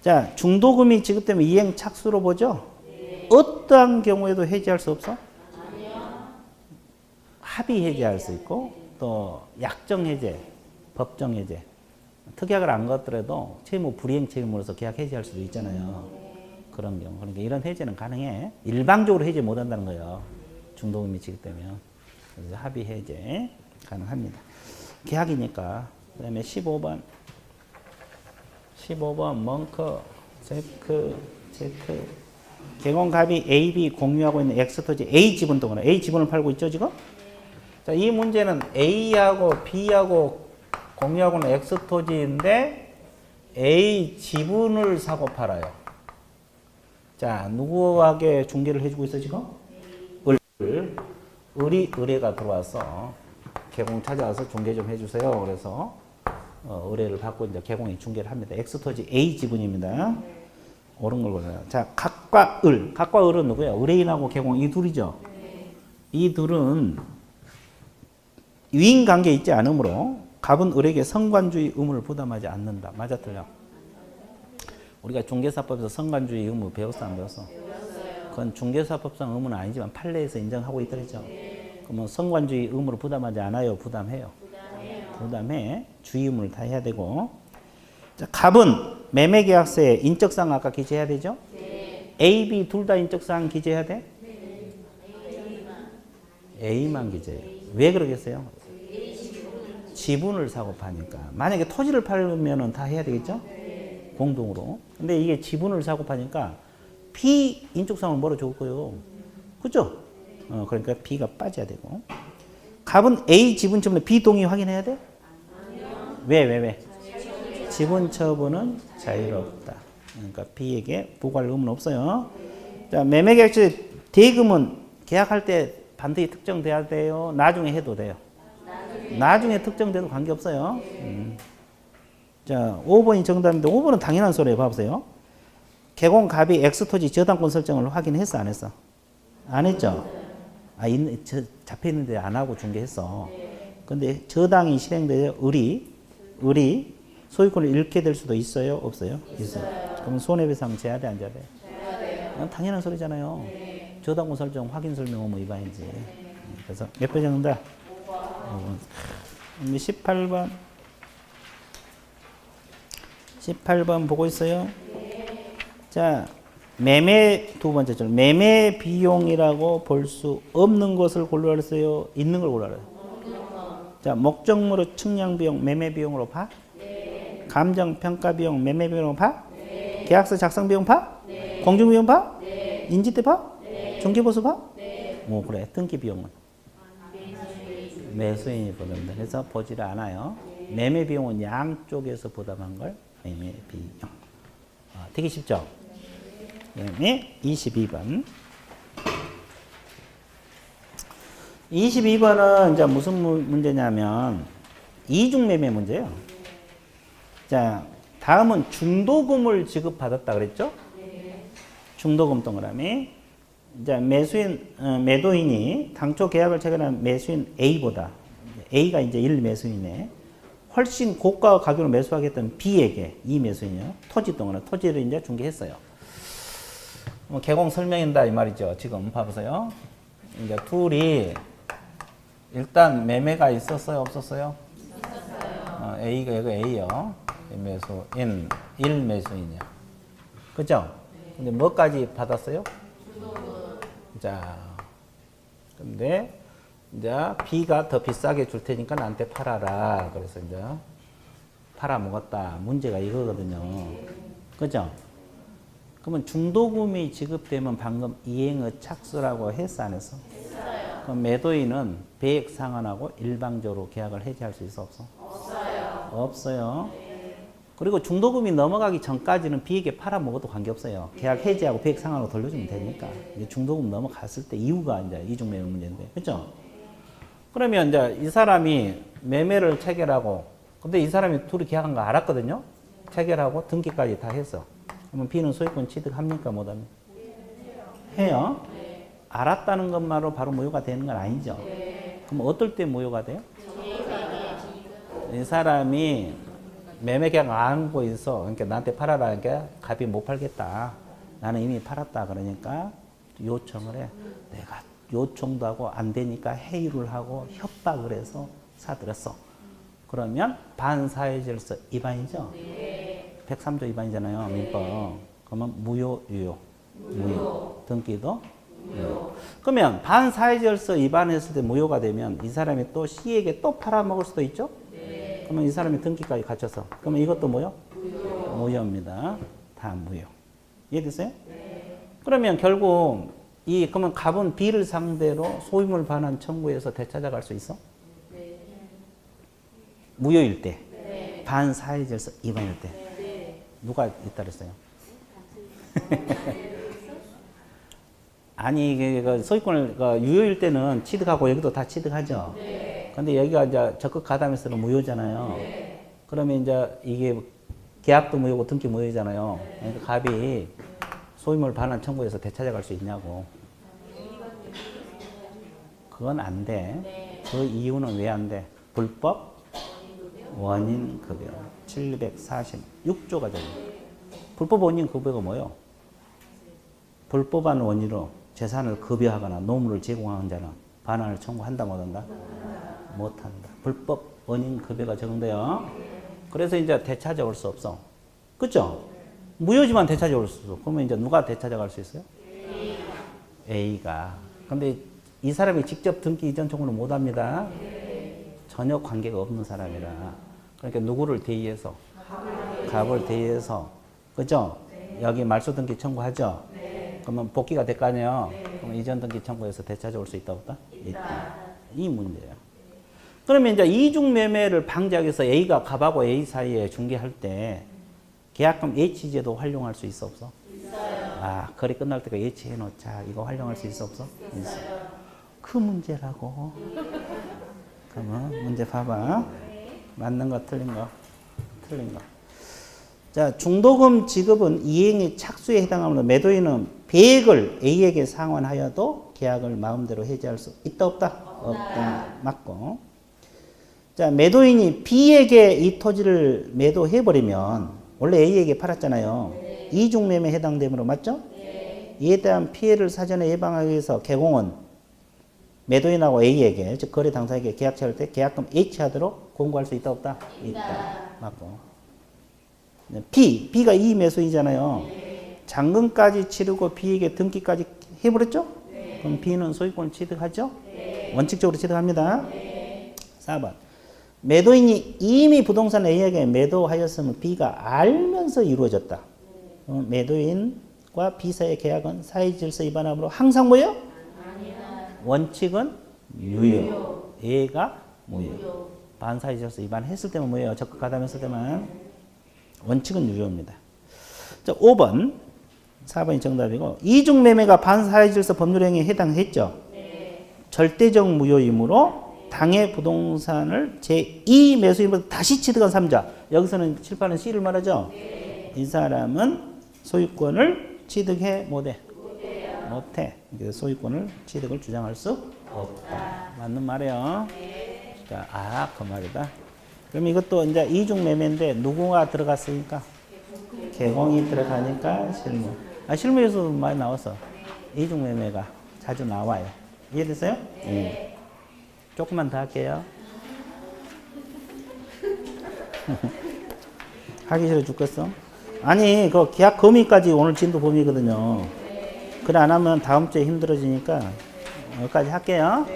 자, 중도금이 지급되면 이행 착수로 보죠? 네. 어떠한 경우에도 해지할 수 없어? 아니요. 합의 해지할 수 있고, 또 약정 해제, 법정 해제. 특약을 안 걷더라도 채무 불이행 책임으로서 계약 해지할 수도 있잖아요. 그런 경우. 그러니까 이런 해제는 가능해. 일방적으로 해제 못 한다는 거예요. 중도금이 지급되면. 그래서 합의 해제 가능합니다. 계약이니까. 그 다음에 15번. 15번 멍커, 제크, 제트. 개공갑이 A, B 공유하고 있는 X토지 A 지분 동안 A 지분을 팔고 있죠 지금? 자, 이 문제는 A하고 B하고 공유하고 있는 X토지인데 A 지분을 사고 팔아요. 자, 누구에게 중개를 해주고 있어 지금? 의뢰가 들어와서 개공 찾아와서 중개 좀 해주세요. 그래서 의뢰를 받고 이제 개공이 중개를 합니다. X토지 A 지분입니다. 옳은 걸 골라요. 자, 각과 을은 누구예요? 의뢰인하고 개공 이 둘이죠. 이 둘은 위임 관계 있지 않으므로 갑은 을에게 성관주의 의무를 부담하지 않는다. 맞아 틀려? 우리가 중개사법에서 성관주의 의무 배웠어 안 배웠어? 그건 중개사법상 의무는 아니지만 판례에서 인정하고 있더랬죠. 그러면 성관주의 의무를 부담하지 않아요? 부담해요? 부담해. 주의 의무를 다 해야 되고. 자, 갑은 매매계약서에 인적사항 아까 기재해야 되죠? 네. A, B 둘 다 인적사항 기재해야 돼? 네. A만 기재해요. 왜 그러겠어요? 지분을 사고 파니까. 만약에 토지를 팔면 다 해야 되겠죠? 네. 공동으로. 근데 이게 지분을 사고 파니까 B 인적사항을 뭐로 줄 거예요? 그죠? 그러니까 B가 빠져야 되고. 갑은 A 지분 처분에 B 동의 확인해야 돼? 아니요. 왜? 지분 처분은 자유롭다. 그러니까 B에게 부과할 의무는 없어요. 자, 매매계약서 대금은 계약할 때 반드시 특정돼야 돼요? 나중에 해도 돼요? 나중에 특정돼도 관계없어요. 자, 5번이 정답인데 5번은 당연한 소리예요. 봐보세요. 개공갑이 X토지 저당권 설정을 확인했어 안 했어? 안 했죠? 잡혀있는데 안 하고 중개했어. 근데 저당이 실행돼요. 을이 소유권을 잃게 될 수도 있어요? 없어요? 있어요. 그럼 손해배상 져야 돼? 안 져야 돼? 당연한 소리잖아요. 저당권 설정 확인 설명 의무 위반이지. 그래서 몇 번 정답? 5번. 18번 보고 있어요? 자, 매매 두 번째 줄 매매 비용이라고 볼 수 없는 것을 골라냈어요? 있는 걸 골라요? 자, 목적물의 측량 비용 매매 비용으로 봐? 네. 감정 평가 비용 매매 비용으로 봐? 네. 계약서 작성 비용 봐? 네. 공증 비용 봐? 네. 인지 때 봐? 네. 중개 보수 봐? 네. 그래. 등기 비용은 매수인이 부담된다. 그래서 보지를 않아요. 매매 비용은 양쪽에서 부담한 걸 매매 비용. 되게 쉽죠? 그다음에 22번. 22번은 이제 무슨 문제냐면 이중매매 문제예요. 자, 다음은 중도금을 지급받았다 그랬죠? 중도금 동그라미. 이제 매도인이 당초 계약을 체결한 매수인 A보다 A가 이제 1매수인에 훨씬 고가 가격으로 매수하겠다는 B에게 이 매수인이요. 토지 동그라미 토지를 이제 중개했어요. 개공 설명인다 이 말이죠. 지금 봐보세요. 이제 둘이 일단 매매가 있었어요, 없었어요? 있었어요. A가 이거 A요. 매수인, 1매수인이요. 그죠? 근데 뭐까지 받았어요? 자, 근데 이제 B가 더 비싸게 줄 테니까 나한테 팔아라. 그래서 이제 팔아먹었다. 문제가 이거거든요. 그죠? 그러면 중도금이 지급되면 방금 이행의 착수라고 했어 안 했어? 했어요. 그럼 매도인은 배액 상환하고 일방적으로 계약을 해지할 수 있어 없어? 없어요. 없어요. 네. 그리고 중도금이 넘어가기 전까지는 B에게 팔아먹어도 관계없어요. 계약 해지하고 배액 상환으로 돌려주면 되니까. 이제 중도금 넘어갔을 때 이유가 이제 이중매매 문제인데, 그렇죠? 그러면 이제 이 사람이 매매를 체결하고, 근데 이 사람이 둘이 계약한 거 알았거든요. 체결하고 등기까지 다 했어. 그러면 B는 소유권 취득합니까? 못합니까? 해요. 네. 알았다는 것만으로 바로 무효가 되는 건 아니죠. 네. 그럼 어떨 때 무효가 돼요? 이 사람이 매매 계약 안 하고 있어. 그러니까 나한테 팔아라. 그러니까 갑이 못 팔겠다. 나는 이미 팔았다. 그러니까 요청을 해. 내가 요청도 하고 안 되니까 회유를 하고 협박을 해서 사들였어. 그러면 반사회질서 위반이죠? 103조 위반이잖아요. 민법. 그러면 무효, 유효. 무효. 등기도 무효. 그러면 반사회질서 위반했을 때 무효가 되면 이 사람이 또 C에게 또 팔아먹을 수도 있죠? 그러면 이 사람이 등기까지 갖춰서. 그러면 이것도 뭐요? 무효입니다. 다 무효. 이해됐어요? 그러면 결국 그러면 갑은 B를 상대로 소유물 반환 청구해서 되찾아갈 수 있어? 무효일 때. 반사회질서 위반일 때. 누가 잇따랐어요? 아니, 이게 소유권을 유효일 때는 취득하고 여기도 다 취득하죠. 근데 여기가 이제 적극 가담해서는 무효잖아요. 그러면 이제 이게 계약도 무효고 등기 무효잖아요. 그러니까 갑이 소유물 반환 청구해서 되찾아갈 수 있냐고. 그건 안 돼. 그 이유는 왜 안 돼? 불법 원인 급여 746조가 되는. 불법 원인 급여가 뭐예요? 불법한 원인으로 재산을 급여하거나 노무를 제공한 자는 반환을 청구한다 못한다? 못한다. 불법 원인 급여가 적용돼요. 그래서 이제 되찾아올 수 없어. 그죠? 무효지만 되찾아올 수 없어. 그러면 이제 누가 되찾아갈 수 있어요? A가. 근데 이 사람이 직접 등기 이전 청구는 못 합니다. 전혀 관계가 없는 사람이라. 그러니까 누구를 대의해서? 갑을 대의해서. 그죠? 여기 말소 등기 청구하죠? 그러면 복귀가 될 거 아니에요? 그러면 이전 등기 청구해서 되찾아올 수 있다 없다? 있다. 이 문제예요. 그러면 이제 이중 매매를 방지하기 위해서 A가 갑하고 A 사이에 중개할 때 계약금 H제도 활용할 수 있어 없어? 있어요. 아, 거래 끝날 때까지 H해 놓자. 이거 활용할 수 있어 없어? 있어요. 그 문제라고. 그러면 문제 봐봐. 맞는 거 틀린 거. 틀린 거. 자, 중도금 지급은 이행의 착수에 해당하므로 매도인은 배액을 A에게 상환하여도 계약을 마음대로 해지할 수 있다 없다? 없다. 맞고. 자, 매도인이 B에게 이 토지를 매도해버리면 원래 A에게 팔았잖아요. 이중매매에 해당되므로 맞죠? 이에 대한 피해를 사전에 예방하기 위해서 개공은 매도인하고 A에게, 즉 거래 당사에게 계약 체할 때 계약금 H하도록 공고할 수 있다 없다? 있다. 맞고. B가 이 매수이잖아요. 잔금까지 치르고 B에게 등기까지 해버렸죠? 그럼 B는 소유권 취득하죠? 원칙적으로 취득합니다. 4번. 매도인이 이미 부동산 A에게 매도하였으면 B가 알면서 이루어졌다. 매도인과 B 사이의 계약은 사회질서 위반함으로 항상 뭐예요? 원칙은 유효. A가 무효. 반사회질서 위반했을 때만 뭐예요? 적극 가담했을 때만. 원칙은 유효입니다. 자, 5번. 4번이 정답이고. 이중매매가 반사회질서 법률행위에 해당했죠? 절대적 무효이므로 당해 부동산을 제2 매수인으로 다시 취득한 3자. 여기서는 7판은 C를 말하죠? 이 사람은 소유권을 취득해 못해? 못해. 소유권을 취득을 주장할 수 없다. 맞는 말이에요. 자, 그 말이다. 그럼 이것도 이제 이중매매인데 누구가 들어갔으니까? 개공이 들어가니까 실무. 실무에서도 많이 나왔어. 이중매매가 자주 나와요. 이해됐어요? 네. 조금만 더 할게요. 하기 싫어 죽겠어? 아니, 그 계약 범위까지 오늘 진도 범위거든요. 그래 안 하면 다음 주에 힘들어지니까 여기까지 할게요.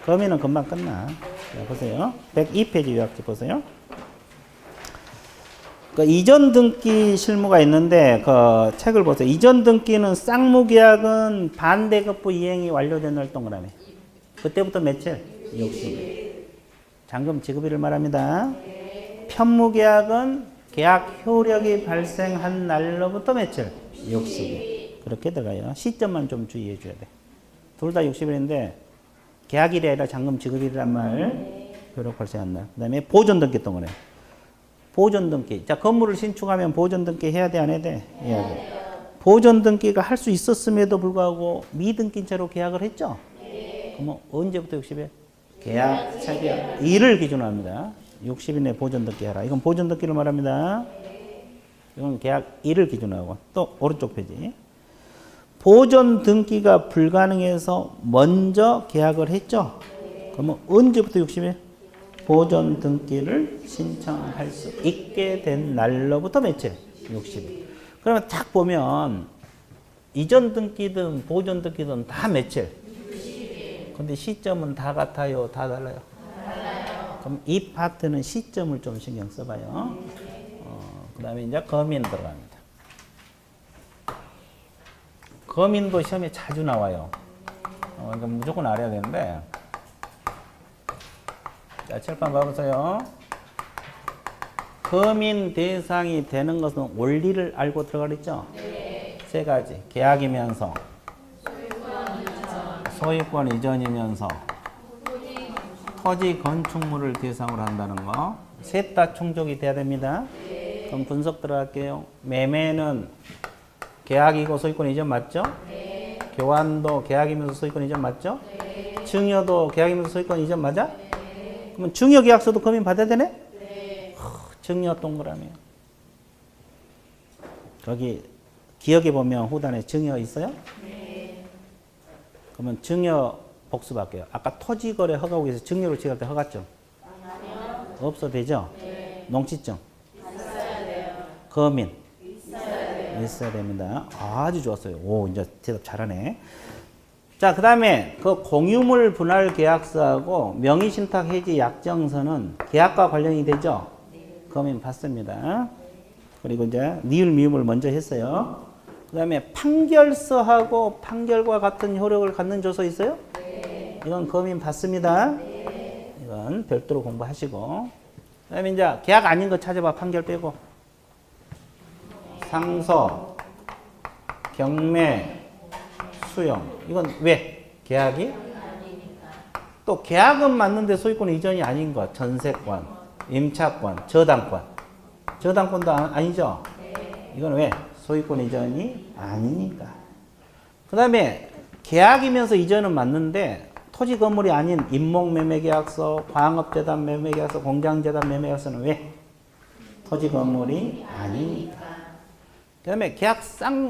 범위는 금방 끝나. 자, 보세요. 102페이지 요약지 보세요. 그 이전 등기 실무가 있는데 그 책을 보세요. 이전 등기는 쌍무계약은 반대급부 이행이 완료된 날 동그라미. 그때부터 며칠? 60일. 잔금 지급일을 말합니다. 편무계약은 계약 효력이 발생한 날로부터 며칠? 60일. 그렇게 들어가요. 시점만 좀 주의해 줘야 돼. 둘 다 60일인데 계약일이 아니라 잔금 지급일이란 말. 효력 발생한 날. 그 다음에 보존등기 동그라미. 보존등기. 자, 건물을 신축하면 보존등기 해야 돼, 안 해야 돼? 해야 돼. 보존등기가 할 수 있었음에도 불구하고 미등기 채로 계약을 했죠? 그러면 언제부터 60일? 계약 체결 2를 기준으로 합니다. 60일 내 보존등기 하라. 이건 보존등기를 말합니다. 이건 계약 2를 기준으로 하고. 또 오른쪽 페이지. 보존등기가 불가능해서 먼저 계약을 했죠? 그러면 언제부터 60일? 보존 등기를 신청할 수 있게 된 날로부터 며칠? 60일. 그러면 딱 보면 이전 등기든 보존 등기든 다 며칠? 60일. 근데 시점은 다 같아요? 다 달라요? 달라요. 그럼 이 파트는 시점을 좀 신경 써봐요. 그 다음에 이제 거민 들어갑니다. 거민도 시험에 자주 나와요. 이거 무조건 알아야 되는데. 자, 칠판 봐보세요. 거민 대상이 되는 것은 원리를 알고 들어가랬죠? 네. 세 가지. 계약이면서, 소유권 이전이면서, 토지 건축물을 대상으로 한다는 거. 셋 다 충족이 돼야 됩니다. 네. 그럼 분석 들어갈게요. 매매는 계약이고 소유권 이전 맞죠? 네. 교환도 계약이면서 소유권 이전 맞죠? 네. 증여도 계약이면서 소유권 이전 맞아? 네. 그러면 증여 계약서도 거민 받아야 되네? 네. 증여 동그라미. 거기 기억해 보면 후단에 증여 있어요? 네. 그러면 증여 복습할게요. 아까 토지거래 허가국에서 증여로 지을 때 허가증? 아니요. 없어도 되죠? 네. 농지증? 있어야 돼요. 거민? 있어야 됩니다. 아주 좋았어요. 오, 이제 대답 잘하네. 자, 그 다음에 그 공유물 분할 계약서하고 명의신탁 해지 약정서는 계약과 관련이 되죠? 네. 거민 받습니다. 그리고 이제 니을 미음을 먼저 했어요. 그 다음에 판결서하고 판결과 같은 효력을 갖는 조서 있어요? 네. 이건 거민 받습니다. 네. 이건 별도로 공부하시고. 그 다음에 이제 계약 아닌 거 찾아봐. 판결 빼고. 상소, 경매, 수용. 이건 왜? 계약이? 또 계약은 맞는데 소유권 이전이 아닌 것. 전세권, 임차권, 저당권. 저당권도 아니죠? 이건 왜? 소유권 이전이 아니니까. 그 다음에 계약이면서 이전은 맞는데 토지 건물이 아닌 임목매매계약서, 광업재단 매매계약서, 공장재단 매매계약서는 왜? 토지 건물이 아니니까. 그 다음에 계약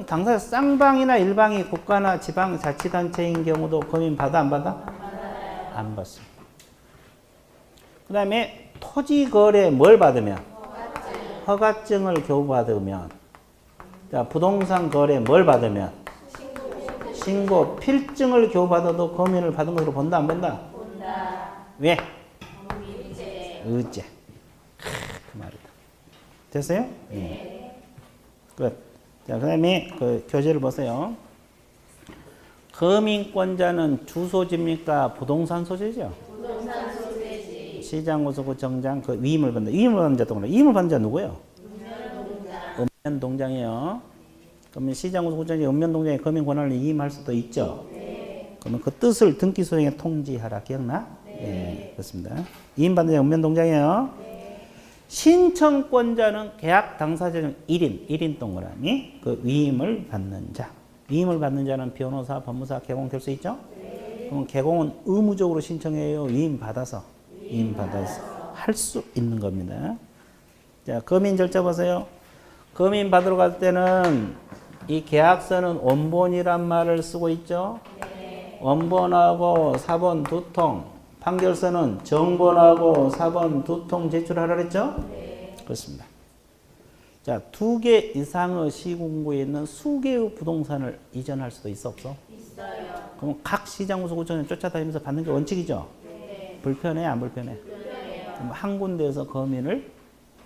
당사자 쌍방이나 일방이 국가나 지방 자치단체인 경우도 거민 받아 안 받아? 안 받습니다. 그 다음에 토지거래 뭘 받으면? 허가증을 겨우 받으면. 자, 부동산 거래 뭘 받으면? 신고 필증을 겨우 받아도 거민을 받은 것으로 본다 안 본다? 본다. 왜? 의제. 그 말이다. 됐어요? 네. 끝. 자, 그 다음에 그 교재를 보세요. 거민권자는 주소지입니까? 부동산 소재죠? 부동산 소재지. 시장구소구 정장 그 위임을 받는다. 위임을 받는 자 동그라. 위임을 받는 자 누구예요? 읍면동장이요. 그러면 시장구소구 정장 읍면동장에 거민 권한을 위임할 수도 있죠? 네. 그러면 그 뜻을 등기 소행에 통지하라. 기억나? 네. 네, 그렇습니다. 위임받는 자 읍면동장이에요. 네. 신청권자는 계약 당사자 중 1인 동그라미 그 위임을 받는 자. 위임을 받는 자는 변호사, 법무사 개공될 수 있죠? 네. 그럼 개공은 의무적으로 신청해요. 위임 받아서 할 수 있는 겁니다. 자, 거민 절차 보세요. 거민 받으러 갈 때는 이 계약서는 원본이란 말을 쓰고 있죠? 네. 원본하고 사본 두 통. 판결서는 정본하고 사본 두 통 제출하라 그랬죠? 네. 그렇습니다. 자, 2개 이상의 시군구에 있는 수개의 부동산을 이전할 수도 있어 없어? 있어요. 그럼 각 시장구소구청에 쫓아다니면서 받는 게 원칙이죠? 네. 불편해 안 불편해? 불편해요. 그럼 한 군데에서 거민을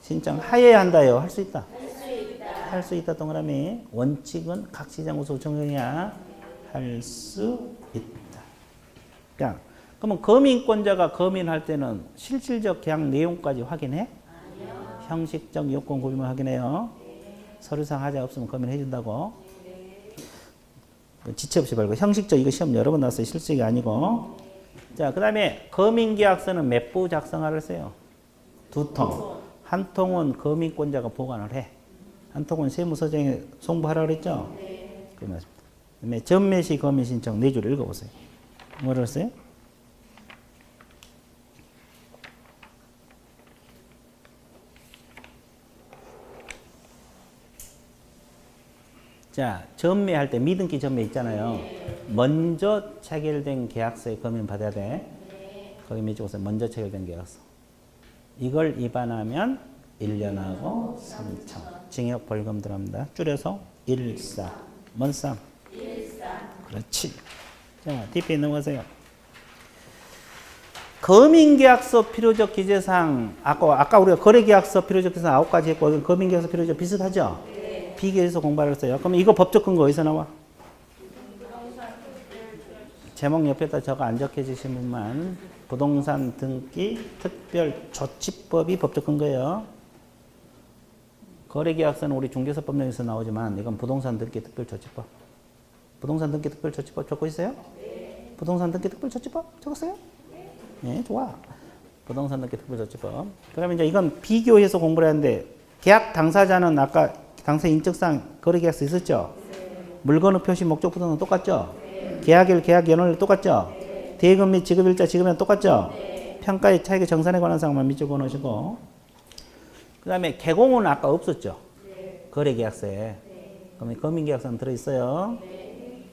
신청하여야 한다요? 할 수 있다? 할 수 있다. 할 수 있다 동그라미. 원칙은 각 시장구소구청이야. 할 수 있다. 자, 그러면 거민권자가 거민할 때는 실질적 계약 내용까지 확인해? 아니요. 형식적 요건 구비만 확인해요. 네. 서류상 하자 없으면 거민해 준다고. 네. 지체 없이 말고 형식적 이거 시험 여러 번 나왔어요. 실수가 아니고. 네. 자, 그 다음에 거민계약서는 몇 부 작성하라 했어요? 2통. 한 통은 거민권자가 보관을 해. 한 통은 세무서장에 송부하라 그랬죠? 네. 그 말입니다. 그 다음에 전매시 거민신청 4줄 읽어보세요. 뭐라 했어요? 자, 전매할 때 미등기 전매 있잖아요. 먼저 체결된 계약서에 거민 받아야 돼. 거기 밑에 보세요. 먼저 체결된 계약서. 이걸 위반하면 1년하고 3천. 징역 벌금 들어갑니다. 줄여서 1사. 뭔 쌈? 1사. 그렇지. 자, DP 넘어가세요. 거민계약서 필요적 기재사항. 아까 우리가 거래계약서 필요적 기재사항 9가지 했고, 거민계약서 필요적 비슷하죠? 네. 비교해서 공부를 했어요. 그럼 이거 법적 근거 어디서 나와? 제목 옆에다 저거 안 적혀주신 분만. 부동산 등기 특별조치법이 법적 근거예요. 거래계약서는 우리 중개사법령에서 나오지만 이건 부동산 등기 특별조치법. 부동산 등기 특별조치법 적고 있어요? 네. 부동산 등기 특별조치법 적었어요? 네, 좋아. 부동산 등기 특별조치법. 그러면 이제 이건 비교해서 공부를 하는데 계약 당사자는 아까 당사 인적상 거래계약서 있었죠? 네. 물건의 표시 목적부터는 똑같죠? 네. 계약일, 계약 연월 똑같죠? 네. 대금 및 지급일자, 지급일 똑같죠? 네. 평가의 차익의 정산에 관한 사항만 밑줄 그어놓으시고. 그 다음에 개공은 아까 없었죠? 네. 거래계약서에. 네. 그러면 거민계약서는 들어있어요. 네.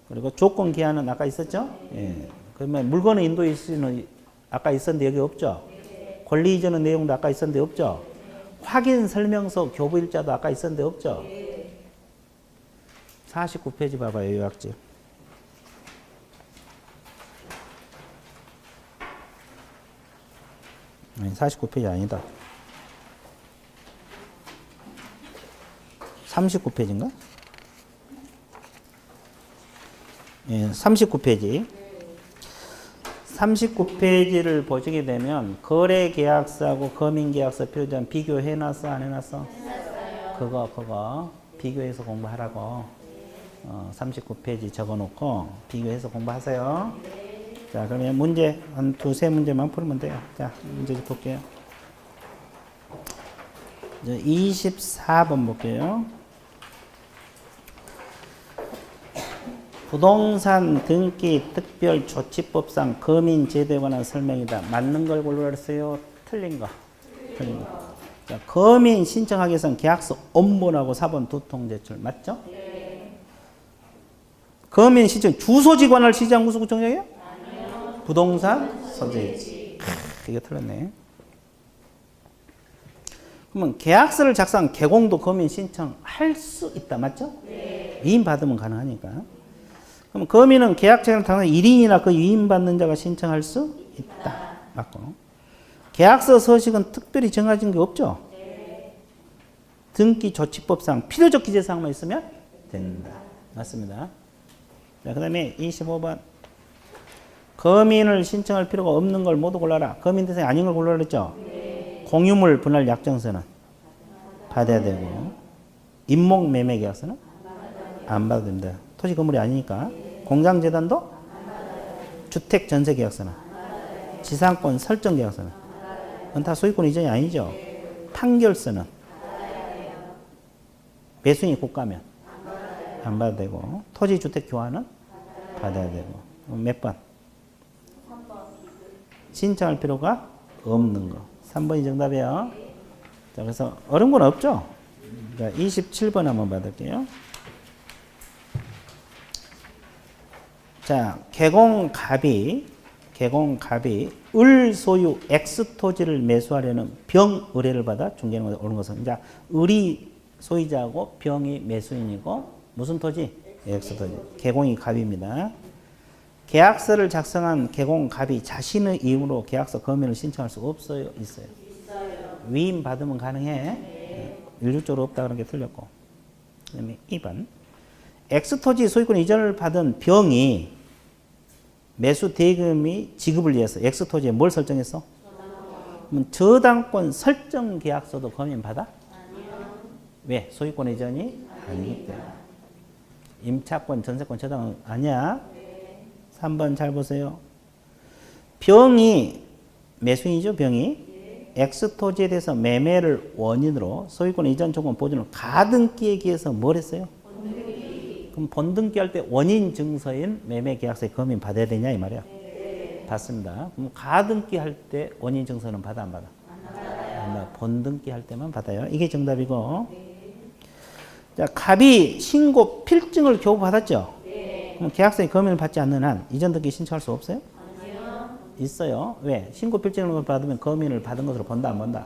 그리고 조건 기한은 아까 있었죠? 네. 그러면 물건의 인도 일시는 아까 있었는데 여기 없죠? 네. 권리 이전의 내용도 아까 있었는데 없죠? 네. 확인 설명서 교부일자도 아까 있었는데 없죠? 네. 49페이지 봐봐요, 요약집. 아니, 49페이지 아니다. 39페이지인가? 예, 39페이지. 39페이지를 보시게 되면 거래계약서하고 거민계약서 필요한 비교해놨어? 안 해놨어? 그거 비교해서 공부하라고 39페이지 적어놓고 비교해서 공부하세요. 자, 그러면 문제 한 두세 문제만 풀면 돼요. 자, 문제 좀 볼게요. 24번 볼게요. 부동산 등기 특별조치법상 거민 제도에 관한 설명이다. 맞는 걸 골라주세요. 틀린 거. 틀린 거. 자, 거민 신청하기 위해서는 계약서 원본하고 사본 두 통 제출. 맞죠? 네. 거민 신청 주소지관할 시장구수구청장이에요? 아니요. 부동산 소재지. 이거 틀렸네. 그러면 계약서를 작성한 개공도 거민 신청할 수 있다. 맞죠? 네. 위임받으면 가능하니까. 그럼 거민은 계약자는 당연 1인이나 그 위임받는 자가 신청할 수 있다. 맞고. 계약서 서식은 특별히 정해진 게 없죠? 네. 등기조치법상 필요적 기재사항만 있으면 된다. 맞습니다. 자, 그 다음에 25번. 거민을 신청할 필요가 없는 걸 모두 골라라. 거민 대상이 아닌 걸 골라라 그랬죠? 네. 공유물 분할 약정서는 받아야 되고, 임목 매매 계약서는 안 받아도 됩니다. 토지 건물이 아니니까. 공장재단도 주택 전세 계약서는 지상권 설정 계약서는 그건 다 소유권 이전이 아니죠. 판결서는 매수인이 국가면 안 받아도 되고, 토지 주택 교환은 받아야 되고. 몇 번? 신청할 필요가 없는 거. 3번이 정답이에요. 자, 그래서 어려운 건 없죠. 자, 27번 한번 받을게요. 자, 개공갑이 을 소유 X 토지를 매수하려는 병 의뢰를 받아 중개는 오는 것은, 자, 을이 소유자고 병이 매수인이고 무슨 토지? X 토지. 개공이 갑입니다. 계약서를 작성한 개공갑이 자신의 이름으로 계약서 검열을 신청할 수 없어요? 있어요? 위임 받으면 가능해? 네. 일률적으로 없다 그런 게 틀렸고. 그다음에 2번. X 토지 소유권 이전을 받은 병이 매수 대금이 지급을 위해서 X 토지에 뭘 설정했어? 그럼 저당권 설정 계약서도 검인 받아? 아니요. 왜? 소유권 이전이 아니기 때문에. 임차권, 전세권, 저당은 아니야. 네. 3번 잘 보세요. 병이 매수인이죠, 병이. 네. X 토지에 대해서 매매를 원인으로 소유권 이전 조건 보존을 가등기에 기해서 뭘 했어요? 그럼 본등기 할 때 원인 증서인 매매 계약서에 검인 받아야 되냐 이 말이야. 네. 받습니다. 그럼 가등기 할 때 원인 증서는 받아 안 받아? 안 받아요. 본등기 할 때만 받아요. 이게 정답이고. 네. 자, 갑이 신고 필증을 겨우 받았죠. 네. 그럼 계약서에 검인을 받지 않는 한 이전 등기 신청할 수 없어요? 아니요. 있어요. 왜? 신고 필증을 받으면 검인을 받은 것으로 본다, 안 본다?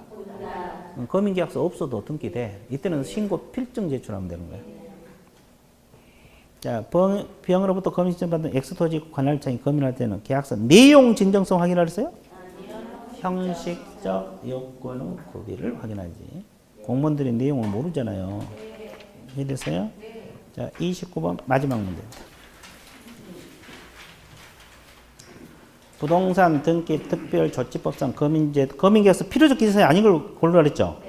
검인 계약서 없어도 등기돼. 이때는 신고 필증 제출하면 되는 거예요. 자, 병으로부터 검인 신청받은 엑스토지 관할청이 검인할 때는 계약서 내용 진정성 확인을 했어요? 형식적 요건의 구비를 확인하지. 공무원들이 내용을 모르잖아요. 이해됐어요? 자, 29번 마지막 문제입니다. 부동산 등기 특별조치법상 검인계약서 필요적 기사에 아닌 걸 고르라 그랬죠?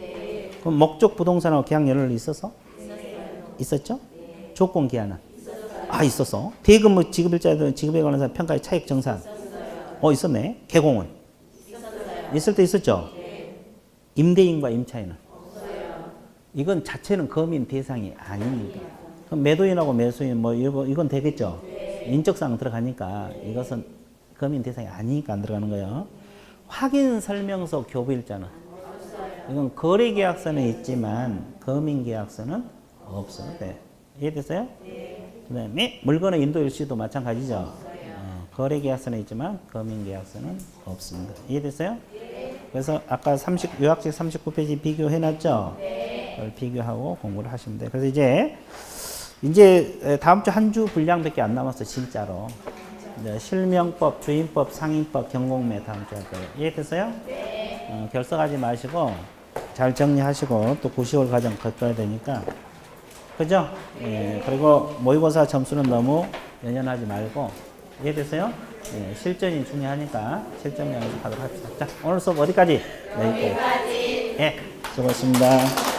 그럼 목적 부동산하고 계약 연결 있었어? 있었죠? 조건 기한은? 있었어. 대금 지급일자든 지급에 관한 평가의 차익 정산. 있었네. 개공은? 있을 때 있었죠? 임대인과 임차인은? 이건 자체는 검인 대상이 아닙니다. 그럼 매도인하고 매수인 이건 되겠죠? 인적사항 들어가니까 이것은 검인 대상이 아니니까 안 들어가는 거예요. 확인 설명서 교부일자는? 이건 거래계약서는 있지만 검인계약서는 없어요. 네. 이해됐어요? 그 다음에 물건의 인도일시도 마찬가지죠. 거래계약서는 있지만 검인계약서는 없습니다. 이해됐어요? 그래서 아까 요약식 39페이지 비교해놨죠? 그걸 비교하고 공부를 하시면 돼요. 그래서 이제 다음 주 한 주 분량밖에 안 남았어, 진짜로. 실명법, 주인법, 상인법, 경공매 다음 주에 할 거예요. 이해됐어요? 결석하지 마시고 잘 정리하시고 또 9시월 과정 거쳐야 되니까. 그죠? 그리고 모의고사 점수는 너무 연연하지 말고. 이해됐어요? 실전이 중요하니까 실전 연습하도록 합시다. 자, 오늘 수업 어디까지? 여기까지. 수고하셨습니다.